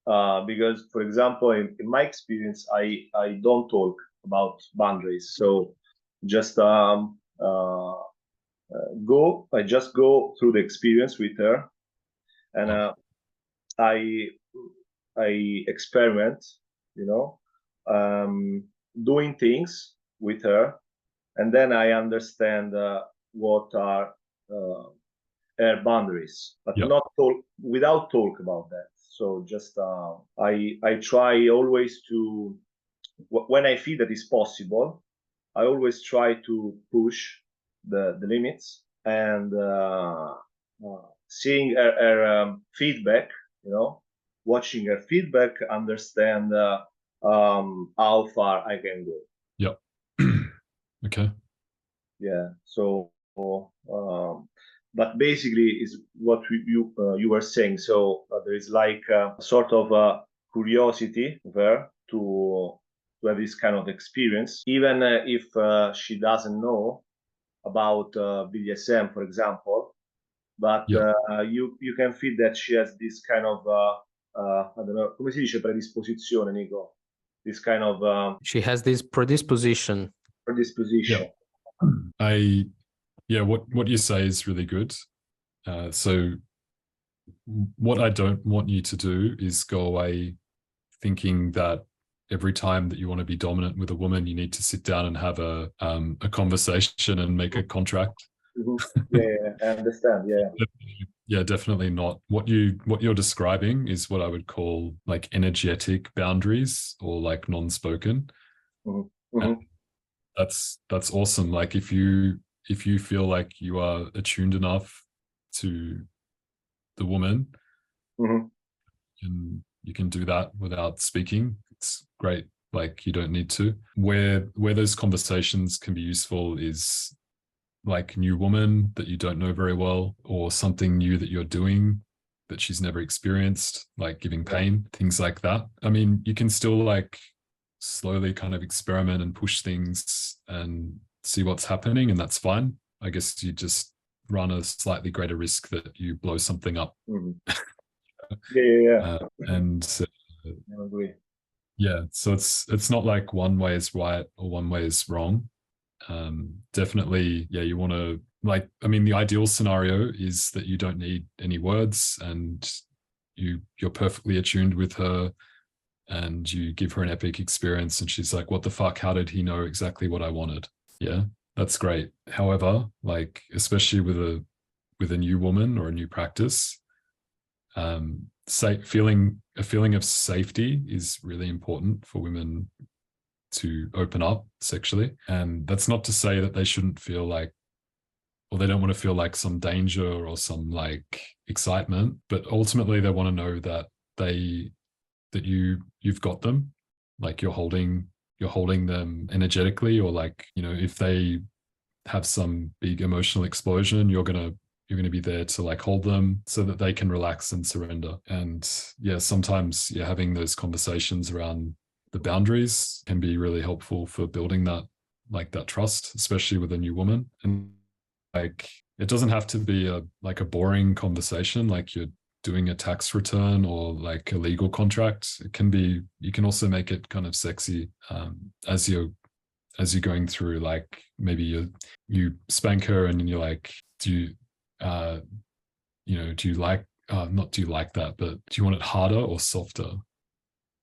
Because, for example, in my experience, I don't talk about boundaries. So just I just go through the experience with her, and I experiment, doing things with her, and then I understand what are her boundaries, but not talk without talk about that. So just I try always to, when I feel that it's possible, I always try to push the limits, and seeing her feedback, watching her feedback, understand how far I can go. Yep. Okay. Yeah. So, but basically, is what you were saying. So there is like a sort of a curiosity there to have this kind of experience, even if she doesn't know about BDSM, for example. But you can feel that she has this kind of I don't know, come si dice predisposizione, Nico? This kind of she has this predisposition. What you say is really good. So what I don't want you to do is go away thinking that every time that you want to be dominant with a woman, you need to sit down and have a conversation and make a contract. Yeah, I understand. Yeah, definitely not. What you're describing is what I would call like energetic boundaries, or like non-spoken. That's awesome. Like if you feel like you are attuned enough to the woman, and you can do that without speaking, it's great. Like you don't need to. Where those conversations can be useful is like new woman that you don't know very well, or something new that you're doing that she's never experienced, like giving pain, things like that. I mean, you can still like slowly kind of experiment and push things and see what's happening, and that's fine. I guess you just run a slightly greater risk that you blow something up. Yeah. And I agree. yeah, so it's not like one way is right or one way is wrong. Definitely, yeah, you want to, like, I mean, the ideal scenario is that you don't need any words and you're perfectly attuned with her and you give her an epic experience and she's like, what the fuck, how did he know exactly what I wanted? Yeah, that's great. However, like, especially with a new woman or a new practice, a feeling of safety is really important for women to open up sexually. And that's not to say that they shouldn't feel like, or they don't want to feel like some danger or some like excitement, but ultimately they want to know that you've got them, like you're holding them energetically, or like, you know, if they have some big emotional explosion, you're gonna be there to like hold them so that they can relax and surrender. And yeah, sometimes having those conversations around the boundaries can be really helpful for building that trust, especially with a new woman. And like, it doesn't have to be a boring conversation like you're doing a tax return or like a legal contract. It can be, you can also make it kind of sexy as you're going through, like maybe you spank her and you're like, do you like, not do you like that, but do you want it harder or softer?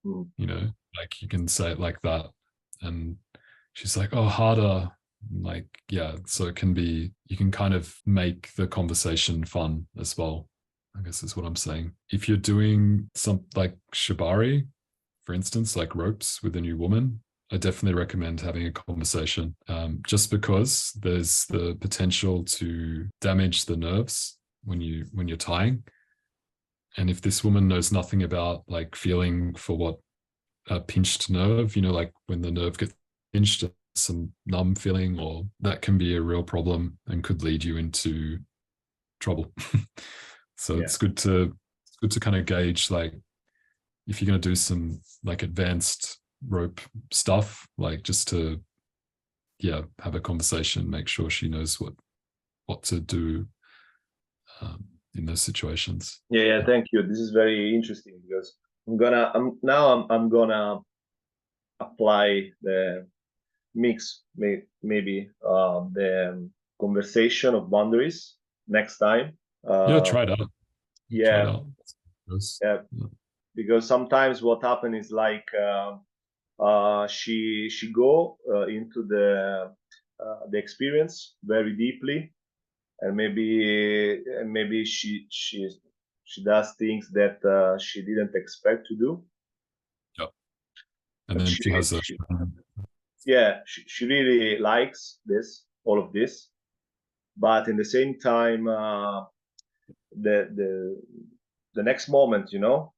You know, like you can say it like that. And she's like, oh, harder. Like, yeah, so it can be, you can kind of make the conversation fun as well, I guess is what I'm saying. If you're doing some like shibari, for instance, like ropes with a new woman, I definitely recommend having a conversation, just because there's the potential to damage the nerves when you're tying. And if this woman knows nothing about like feeling for what a pinched nerve, you know, like when the nerve gets pinched, some numb feeling, or that can be a real problem and could lead you into trouble. So it's good to kind of gauge, like, if you're going to do some like advanced rope stuff, like just to have a conversation, make sure she knows what to do in those situations. Thank you. This is very interesting because I'm gonna apply the mix, maybe the conversation of boundaries next time. Try it out. Yeah, because sometimes what happens is like she go into the experience very deeply, and maybe she does things that she didn't expect to do. And then she has she really likes all of this, but in the same time, the next moment, you know,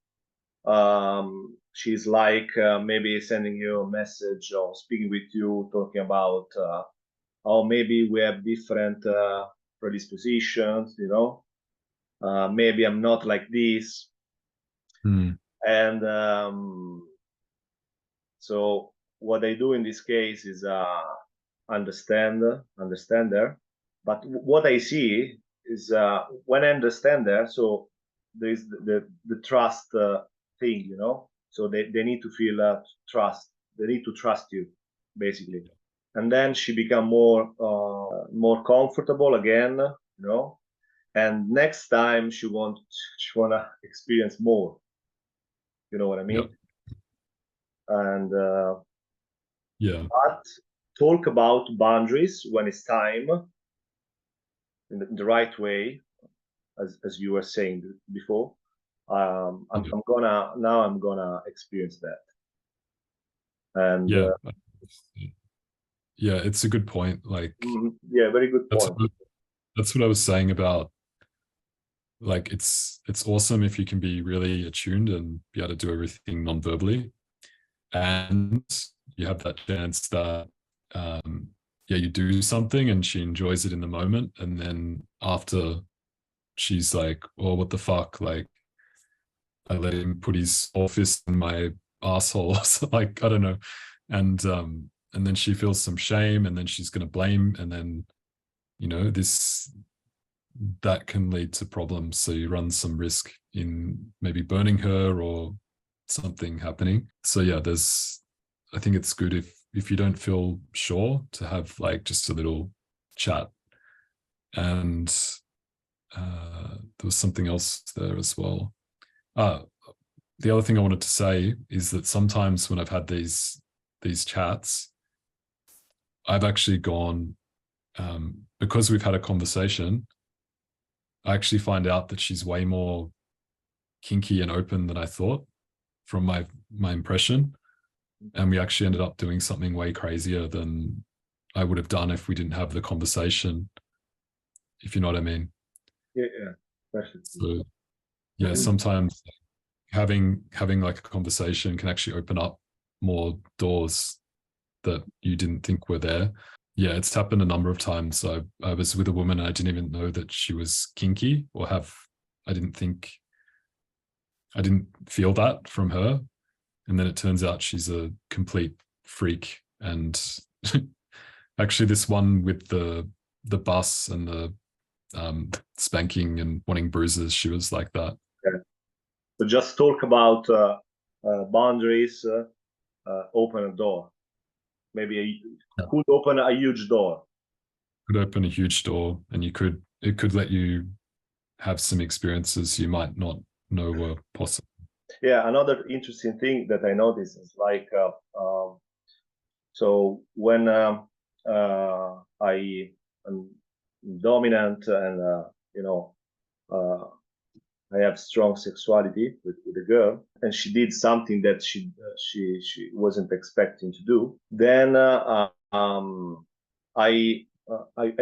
she's like maybe sending you a message or speaking with you, talking about maybe we have different predispositions, you know, maybe I'm not like this. And so what I do in this case is understand her. But what I see is when I understand her, so there is the trust thing, you know. So they need to feel trust. They need to trust you, basically. And then she become more comfortable again, you know. And next time she wanna experience more. You know what I mean? Yep. And but talk about boundaries when it's time, in the right way, as you were saying before. I'm gonna experience that. And it's a good point. Like, very good point. That's what I was saying about, like, it's awesome if you can be really attuned and be able to do everything non-verbally, and you have that chance that you do something and she enjoys it in the moment, and then after she's like, oh, what the fuck? Like, I let him put his whole fist in my asshole. So, like, I don't know. And then she feels some shame, and then she's going to blame. And then, you know, that can lead to problems. So you run some risk in maybe burning her or something happening. So yeah, I think it's good if you don't feel sure to have like just a little chat. And there was something else there as well. The other thing I wanted to say is that sometimes when I've had these chats, I've actually gone, because we've had a conversation, I actually find out that she's way more kinky and open than I thought from my impression. And we actually ended up doing something way crazier than I would have done if we didn't have the conversation, if you know what I mean. Yeah. So yeah, sometimes having like a conversation can actually open up more doors that you didn't think were there. Yeah, it's happened a number of times. I was with a woman and I didn't even know that she was kinky, or I didn't feel that from her. And then it turns out she's a complete freak. And actually this one with the bus and the spanking and wanting bruises, she was like that. Okay. So just talk about boundaries, open a door. Maybe could open a huge door. Could open a huge door, and it could let you have some experiences you might not know were possible. Yeah, another interesting thing that I noticed is like, so when I am dominant and I have strong sexuality with a girl, and she did something that she wasn't expecting to do. Then I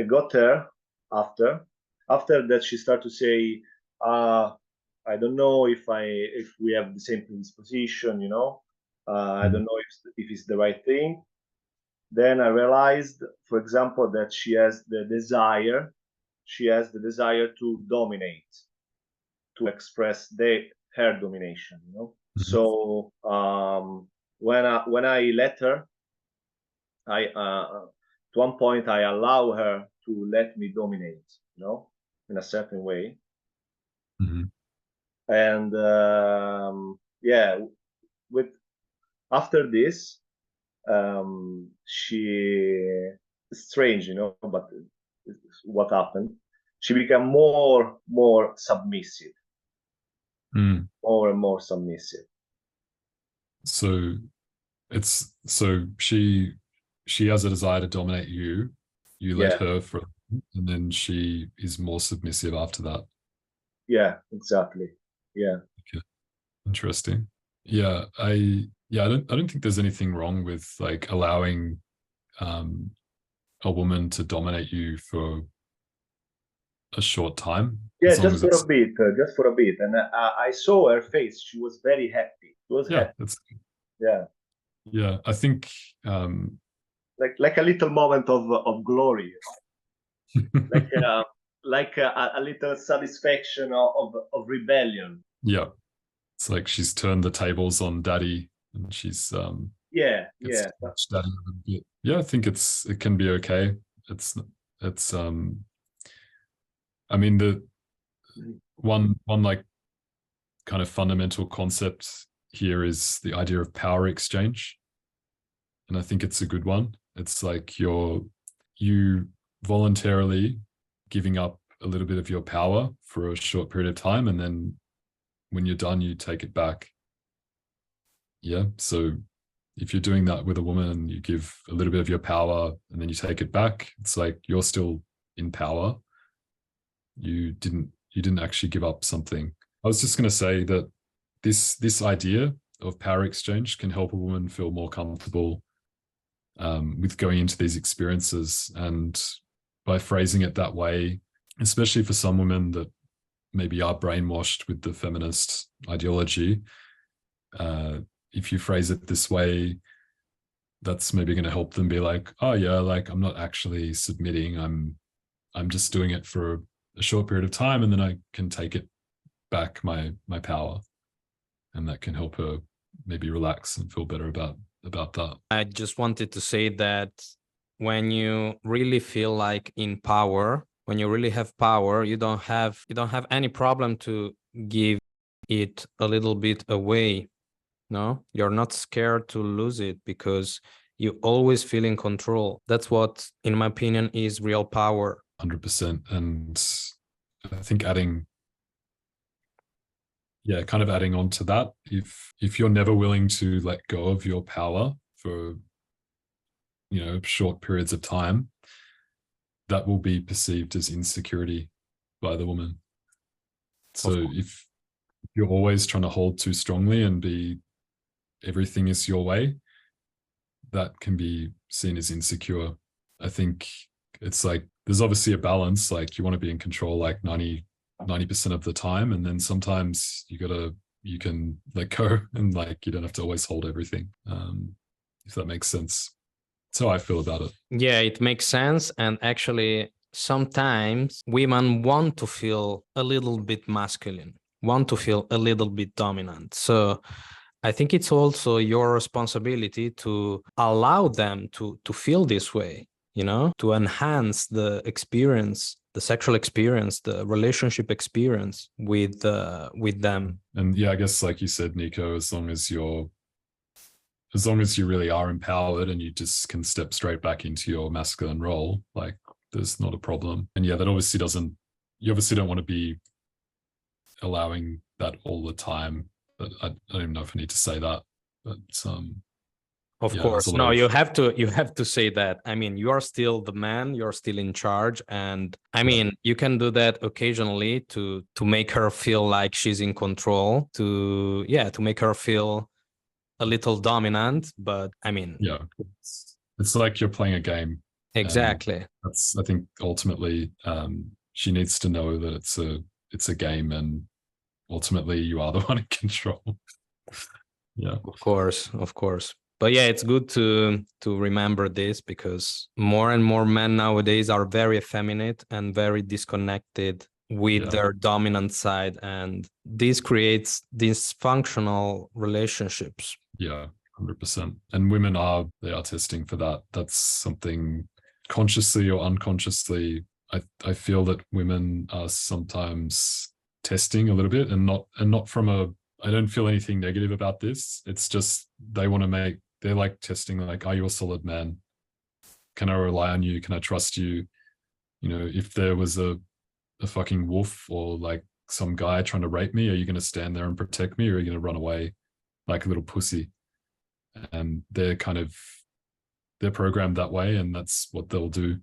got her after that. She started to say, I don't know if we have the same predisposition, you know. I don't know if it's the right thing. Then I realized, for example, that she has the desire to dominate, to express her domination, you know. Mm-hmm. So when I let her, at one point I allow her to let me dominate, you know, in a certain way. Mm-hmm. And after this, she, strange, you know, but what happened? She became more submissive. More and more submissive. So she has a desire to dominate you. You let her for, and then she is more submissive after that. Yeah, exactly. Yeah. Okay. Interesting. Yeah, I don't think there's anything wrong with like allowing a woman to dominate you for a short time. Yeah, just for a bit. And I saw her face. She was very happy. She was happy. Yeah. I think like a little moment of glory, you know? like a little satisfaction of rebellion. Yeah, it's like she's turned the tables on daddy, and she's daddy a little bit. Yeah, I think it can be okay. It's I mean, the one like kind of fundamental concept here is the idea of power exchange, and I think it's a good one. It's like you voluntarily giving up a little bit of your power for a short period of time, and then when you're done, you take it back. Yeah, so if you're doing that with a woman, you give a little bit of your power and then you take it back. It's like you're still in power. You didn't actually give up something. I was just going to say that this idea of power exchange can help a woman feel more comfortable with going into these experiences. And by phrasing it that way, especially for some women that maybe are brainwashed with the feminist ideology, if you phrase it this way, that's maybe going to help them be like, oh yeah, like I'm not actually submitting. I'm just doing it for a short period of time, and then I can take it back my power, and that can help her maybe relax and feel better about that. I just wanted to say that when you really feel like in power, when you really have power, you don't have any problem to give it a little bit away. No, you're not scared to lose it because you always feel in control. That's what, in my opinion, is real power. 100%. And I think adding on to that, if you're never willing to let go of your power for, short periods of time, that will be perceived as insecurity by the woman. So if you're always trying to hold too strongly and be everything is your way, that can be seen as insecure. I think it's like there's obviously a balance. Like you want to be in control like 90% of the time, and then sometimes you can let go and like you don't have to always hold everything. If that makes sense. That's how I feel about it. Yeah, it makes sense. And actually, sometimes women want to feel a little bit masculine, want to feel a little bit dominant. So I think it's also your responsibility to allow them to feel this way, to enhance the experience, the sexual experience, the relationship experience with them. And yeah, I guess like you said, Nico, as long as you really are empowered and you just can step straight back into your masculine role, like there's not a problem. And yeah, that you obviously don't want to be allowing that all the time. But I don't even know if I need to say that. But of course, no, you have to say that. I mean, you are still the man, you're still in charge, and I mean, you can do that occasionally to make her feel like she's in control, to make her feel a little dominant. But I mean, yeah, it's like you're playing a game. Exactly. That's, I think, ultimately, she needs to know that it's a game, and ultimately you are the one in control. Yeah, of course. But yeah, it's good to remember this, because more and more men nowadays are very effeminate and very disconnected with their dominant side, and this creates dysfunctional relationships. Yeah, 100%. And women are testing for that. That's something consciously or unconsciously. I feel that women are sometimes testing a little bit, and not from I don't feel anything negative about this. It's just they're like testing, like, are you a solid man? Can I rely on you? Can I trust you? If there was a fucking wolf or like some guy trying to rape me, are you going to stand there and protect me, or are you going to run away like a little pussy? And they're programmed that way, and that's what they'll do.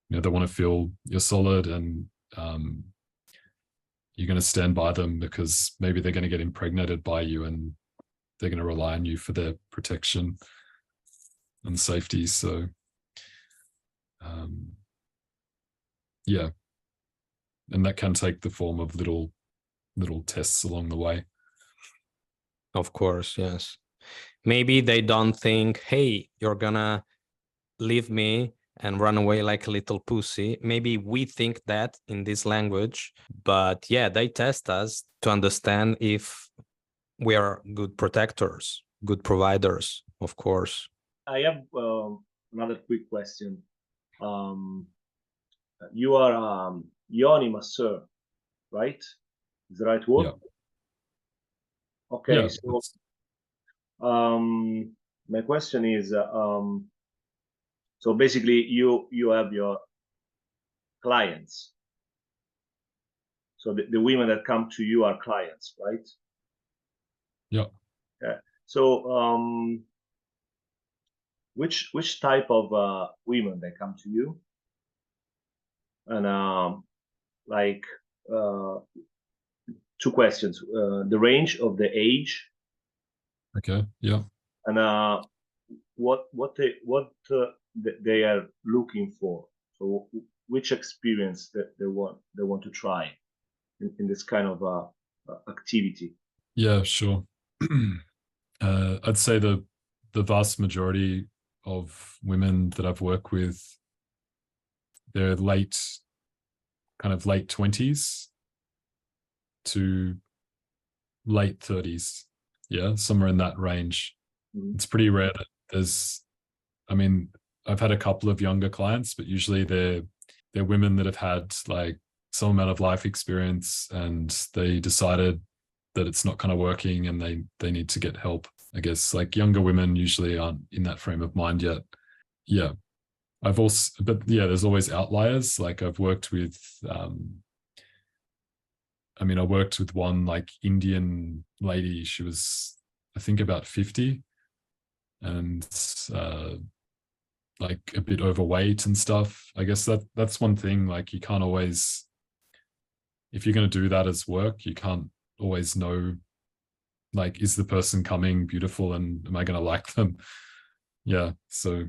They want to feel you're solid, and you're going to stand by them because maybe they're going to get impregnated by you, and they're going to rely on you for their protection and safety. So, yeah. And that can take the form of little tests along the way. Of course, yes. Maybe they don't think, hey, you're gonna leave me and run away like a little pussy. Maybe we think that in this language, but yeah, they test us to understand if we are good protectors, good providers, of course. I have another quick question. You are Yoni masseur, right? Is the right word? Yeah. Okay, yeah, so my question is, so basically you have your clients. So the women that come to you are clients, right? Yeah. Yeah. So which type of women they come to you? And like two questions: the range of the age. Okay. Yeah. And what they are looking for. So which experience that they want to try in this kind of activity. Yeah, sure. I'd say the vast majority of women that I've worked with, they're late kind of late 20s to late 30s. Yeah, somewhere in that range. It's pretty rare that I've had a couple of younger clients, but usually they're women that have had like some amount of life experience and they decided that it's not kind of working and they need to get help. I guess like younger women usually aren't in that frame of mind yet. Yeah. There's always outliers. Like I've worked with, I worked with one like Indian lady. She was, I think, about 50 and like a bit overweight and stuff. I guess that's one thing. Like you can't always, if you're going to do that as work, you can't always know, like, is the person coming beautiful and am I going to like them? Yeah. So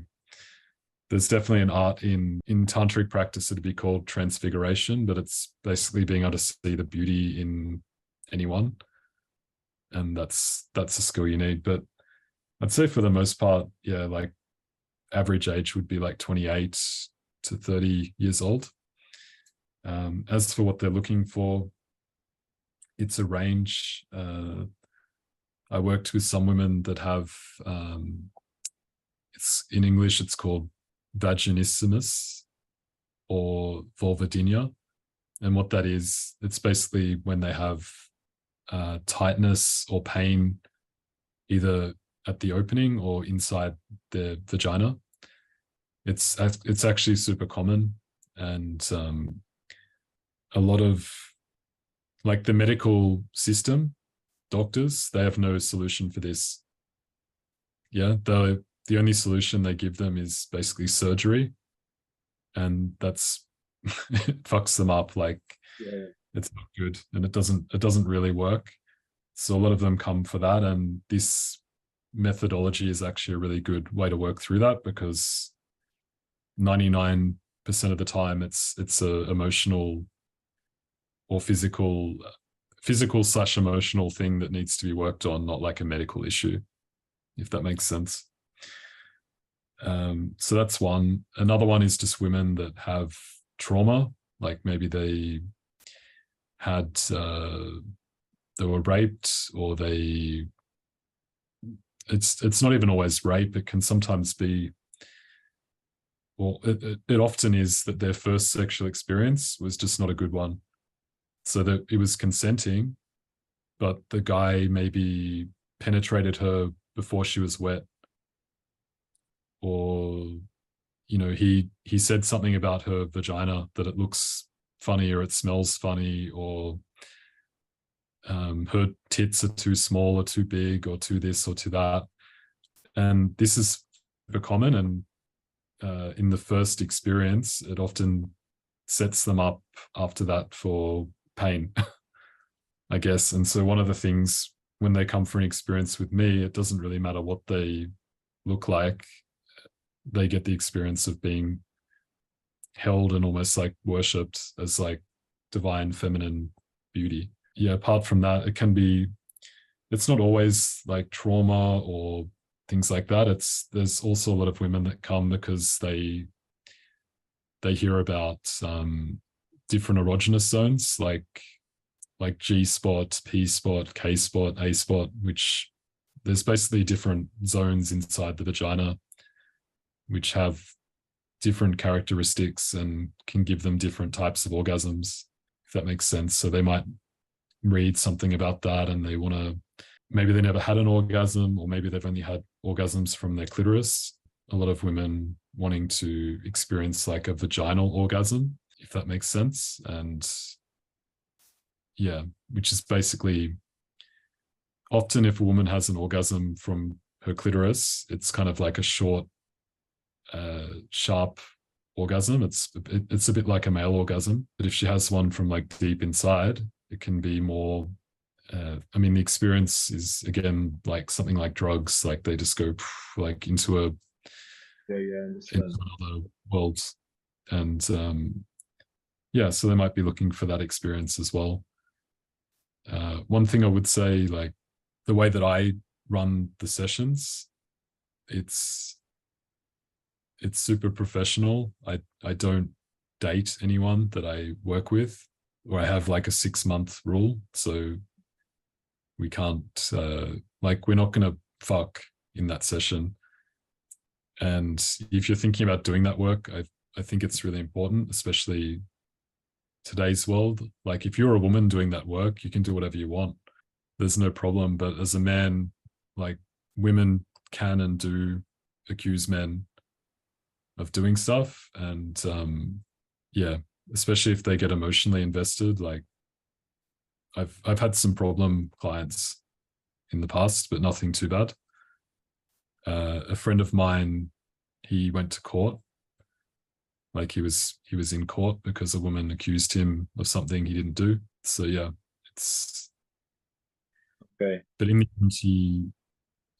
there's definitely an art in tantric practice that'd be called transfiguration, but it's basically being able to see the beauty in anyone. And that's a skill you need. But I'd say for the most part, yeah, like average age would be like 28 to 30 years old. As for what they're looking for, it's a range. I worked with some women that have, it's in English, it's called vaginismus or vulvodynia. And what that is, it's basically when they have tightness or pain either at the opening or inside the vagina. It's actually super common, and a lot of like the medical system, doctors, they have no solution for this. Yeah, the only solution they give them is basically surgery, and that's it fucks them up. Like it's not good, and it doesn't really work. So a lot of them come for that, and this methodology is actually a really good way to work through that, because 99% of the time it's a emotional or physical / emotional thing that needs to be worked on, not like a medical issue, if that makes sense. So that's one. Another one is just women that have trauma, like maybe they had they were raped, or it's not even always rape. It can sometimes be, well, it often is that their first sexual experience was just not a good one. So that it was consenting, but the guy maybe penetrated her before she was wet, or he said something about her vagina, that it looks funny or it smells funny, or her tits are too small or too big or too this or too that. And this is super common, and in the first experience it often sets them up after that for pain, I guess. And so one of the things when they come for an experience with me, it doesn't really matter what they look like. They get the experience of being held and almost like worshipped as like divine feminine beauty. Yeah, apart from that, it's not always like trauma or things like that. There's also a lot of women that come because they hear about different erogenous zones, like G spot, P spot, K spot, A spot, which there's basically different zones inside the vagina which have different characteristics and can give them different types of orgasms, if that makes sense. So they might read something about that and they want to, maybe they never had an orgasm, or maybe they've only had orgasms from their clitoris. A lot of women wanting to experience like a vaginal orgasm, if that makes sense. And yeah, which is basically, often if a woman has an orgasm from her clitoris, it's kind of like a short, sharp orgasm. It's a bit like a male orgasm, but if she has one from like deep inside, it can be more, the experience is again like something like drugs, like they just go like into another world. And so they might be looking for that experience as well. One thing I would say, like the way that I run the sessions, it's super professional. I don't date anyone that I work with, or I have like a 6-month rule. So we can't, we're not going to fuck in that session. And if you're thinking about doing that work, I think it's really important, especially today's world. Like if you're a woman doing that work, you can do whatever you want. There's no problem. But as a man, like women can and do accuse men of doing stuff. And especially if they get emotionally invested. Like I've had some problem clients in the past, but nothing too bad. A friend of mine, he went to court. Like he was in court because a woman accused him of something he didn't do. So yeah, it's okay. But in the end,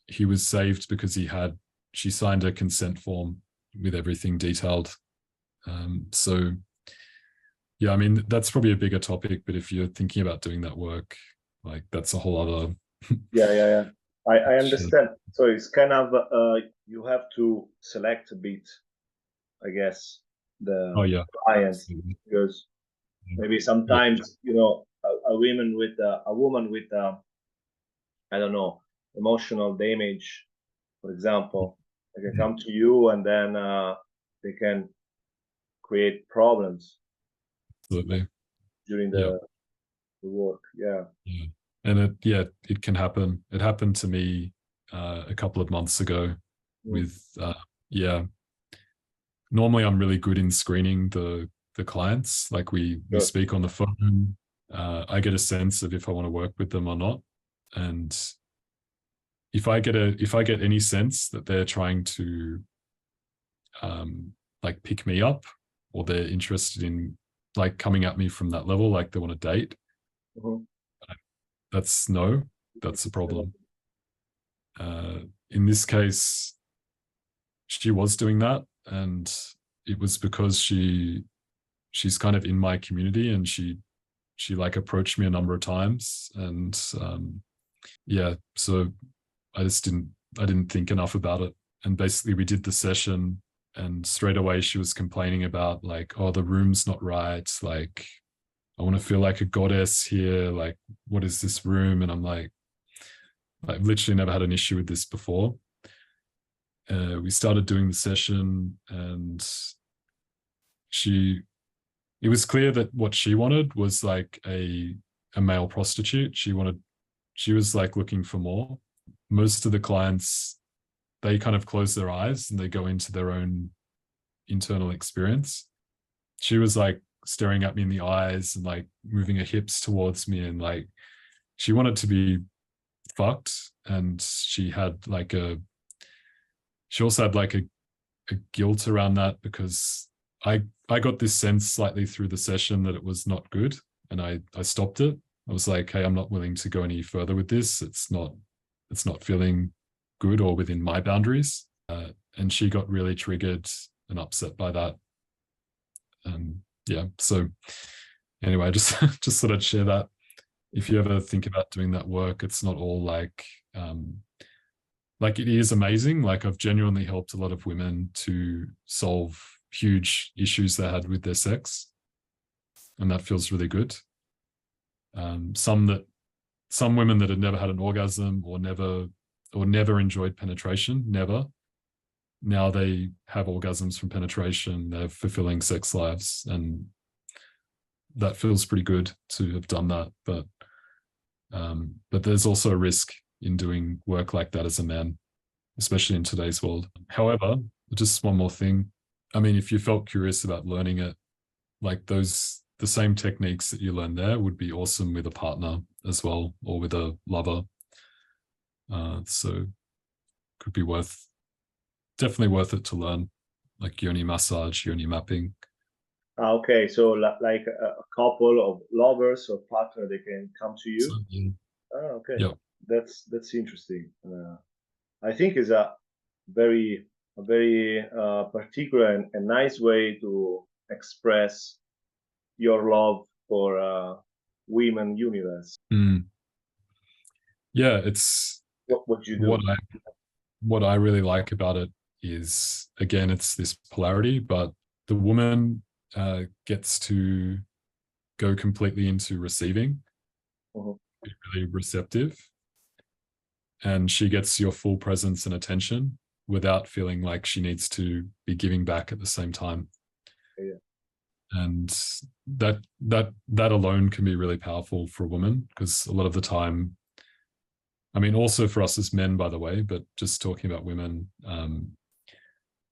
he was saved because she signed a consent form with everything detailed. So yeah, I mean, that's probably a bigger topic, but if you're thinking about doing that work, like that's a whole other. Yeah. I understand. So it's kind of, you have to select a bit, I guess, the client, because maybe sometimes, a woman with I don't know, emotional damage, for example, they can come to you and then they can create problems. Absolutely. During the work. Yeah. And it can happen. It happened to me a couple of months ago with normally I'm really good in screening the clients. Like we speak on the phone. I get a sense of if I want to work with them or not. And if I get any sense that they're trying to like pick me up, or they're interested in like coming at me from that level, like they want to date, that's a problem. In this case, she was doing that, and it was because she's kind of in my community, and she like approached me a number of times, and so I didn't think enough about it. And basically we did the session, and straight away she was complaining about like, oh, the room's not right, like I want to feel like a goddess here, like what is this room? And I'm like, I've literally never had an issue with this before. We started doing the session, and it was clear that what she wanted was like a male prostitute. She was like looking for more. Most of the clients, they kind of close their eyes and they go into their own internal experience. She was like staring at me in the eyes and like moving her hips towards me, and like she wanted to be fucked. And she also had like a guilt around that, because I got this sense slightly through the session that it was not good, and I stopped it. I was like, hey, I'm not willing to go any further with this. It's not feeling good or within my boundaries. And she got really triggered and upset by that. So anyway, I just thought I'd share that. If you ever think about doing that work, it's not all like it is amazing. Like I've genuinely helped a lot of women to solve huge issues they had with their sex, and that feels really good. Some women that had never had an orgasm or never enjoyed penetration, now they have orgasms from penetration. They're fulfilling sex lives, and that feels pretty good to have done that. But there's also a risk in doing work like that as a man, especially in today's world. However, just one more thing. I mean, if you felt curious about learning it, like the same techniques that you learn there would be awesome with a partner as well, or with a lover. So could be definitely worth it to learn, like Yoni massage, Yoni mapping. Okay, so like a couple of lovers or partner, they can come to you. So, yeah. Okay, yeah. That's interesting. I think is a very particular and nice way to express your love for women universe. Yeah, it's what you do. What I really like about it is, again, it's this polarity, but the woman gets to go completely into receiving, be really receptive, and she gets your full presence and attention without feeling like she needs to be giving back at the same time. Yeah. And that alone can be really powerful for a woman, because a lot of the time, I mean, also for us as men, by the way, but just talking about women,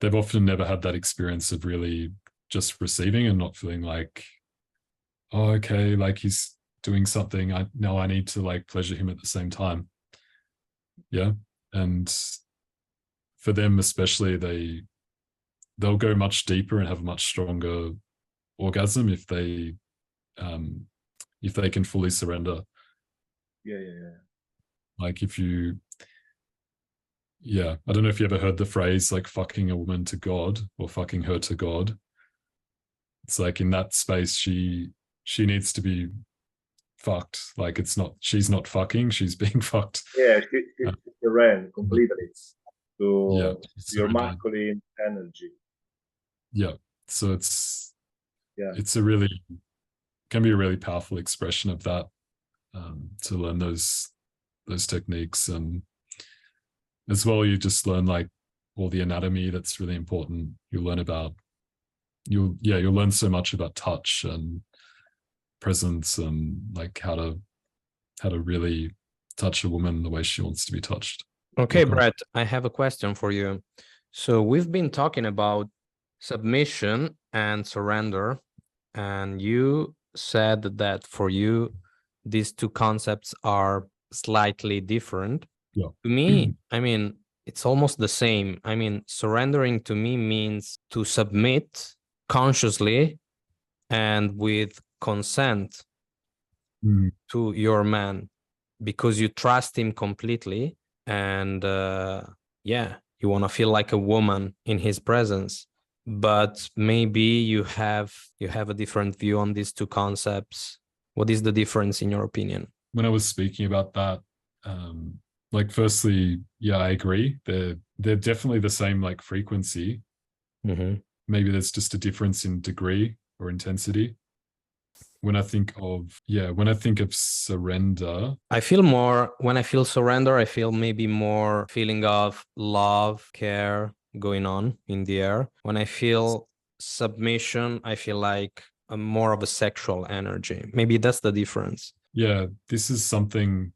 they've often never had that experience of really just receiving and not feeling like, oh, okay, like he's doing something, I need to like pleasure him at the same time. Yeah. And for them especially, they'll go much deeper and have a much stronger orgasm if they can fully surrender. Yeah. Like if you, I don't know if you ever heard the phrase like fucking a woman to God or fucking her to God. It's like in that space, she needs to be fucked. Like she's not fucking, she's being fucked. Yeah, she ran completely to your surrendered. masculine energy. Yeah. So can be a really powerful expression of that, to learn those techniques. And as well, you just learn like all the anatomy that's really important. You'll learn so much about touch and presence and like how to really touch a woman the way she wants to be touched. Okay, Brett, I have a question for you. So we've been talking about submission and surrender, and you said that for you, these two concepts are slightly different. Yeah. To me, I mean, it's almost the same. I mean, surrendering to me means to submit consciously and with consent to your man, because you trust him completely, and you want to feel like a woman in his presence. But maybe you have a different view on these two concepts. What is the difference in your opinion? When I was speaking about that, like firstly, I agree. They're definitely the same like frequency. Maybe there's just a difference in degree or intensity. When I think of surrender, when I feel surrender, I feel maybe more feeling of love, care going on in the air. When I feel submission, I feel like more of a sexual energy. Maybe that's the difference. Yeah, this is something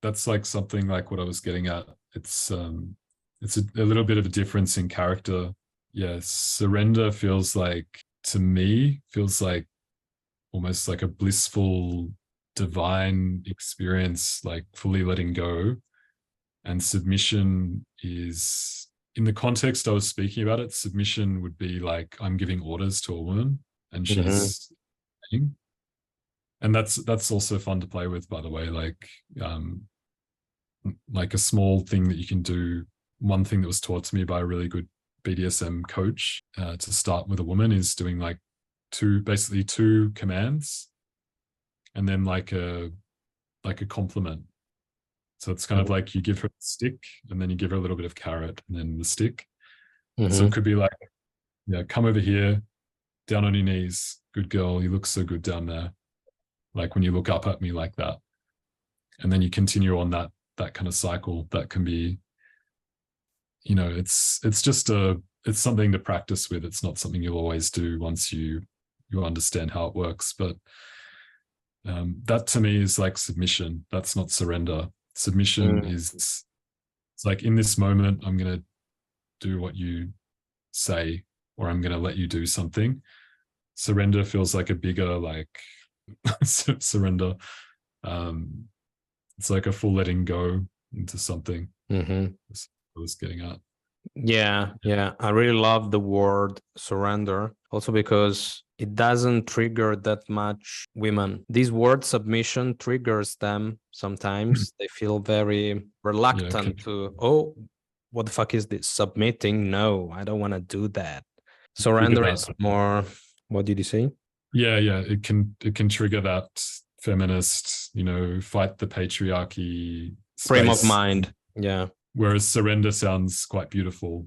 that's like something like what I was getting at. It's a little bit of a difference in character. Yeah, surrender feels like almost like a blissful, divine experience, like fully letting go. And submission is, in the context I was speaking about it, submission would be like I'm giving orders to a woman and she's saying. And that's also fun to play with, by the way. Like a small thing that you can do. One thing that was taught to me by a really good BDSM coach to start with a woman is doing like two commands and then like a compliment. So it's kind of like you give her a stick and then you give her a little bit of carrot and then the stick. So it could be like, come over here, down on your knees, good girl, you look so good down there. Like when you look up at me like that. And then you continue on that kind of cycle. That can be, it's something to practice with. It's not something you'll always do once you understand how it works. But that to me is like submission. That's not surrender. Submission is, it's like in this moment, I'm going to do what you say, or I'm going to let you do something. Surrender feels like a bigger, like surrender. It's like a full letting go into something. That's what I was getting at. Yeah. I really love the word surrender, also because it doesn't trigger that much women. This word submission triggers them sometimes. They feel very reluctant to, what the fuck is this? Submitting? No, I don't want to do that. Surrender is more, what did you say? Yeah, it can trigger that feminist, fight the patriarchy frame of mind. Yeah. Whereas surrender sounds quite beautiful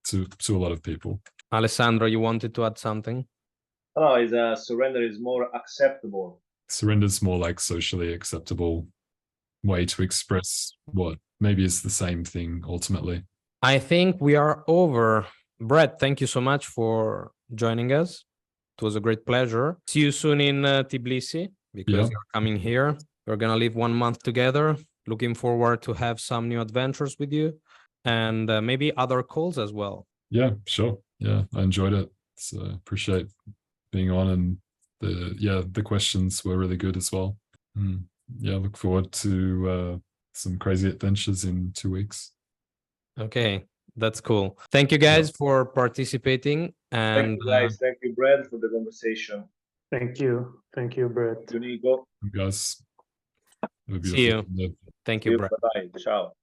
to a lot of people. Alessandro, you wanted to add something? No, is surrender is more acceptable. Surrender is more like socially acceptable way to express what maybe is the same thing ultimately. I think we are over. Brett, thank you so much for joining us. It was a great pleasure. See you soon in Tbilisi, because you're coming here. We're going to live 1 month together. Looking forward to have some new adventures with you, and maybe other calls as well. Yeah, sure. Yeah, I enjoyed it. So appreciate being on, and the questions were really good as well. Yeah, look forward to some crazy adventures in 2 weeks. Okay, that's cool. Thank you guys for participating. And thank you guys. Thank you, Brad, for the conversation. Thank you. Thank you, Brett. You, Nico. You guys, have a see you. day. Thank you, Brett. Bye-bye. Ciao.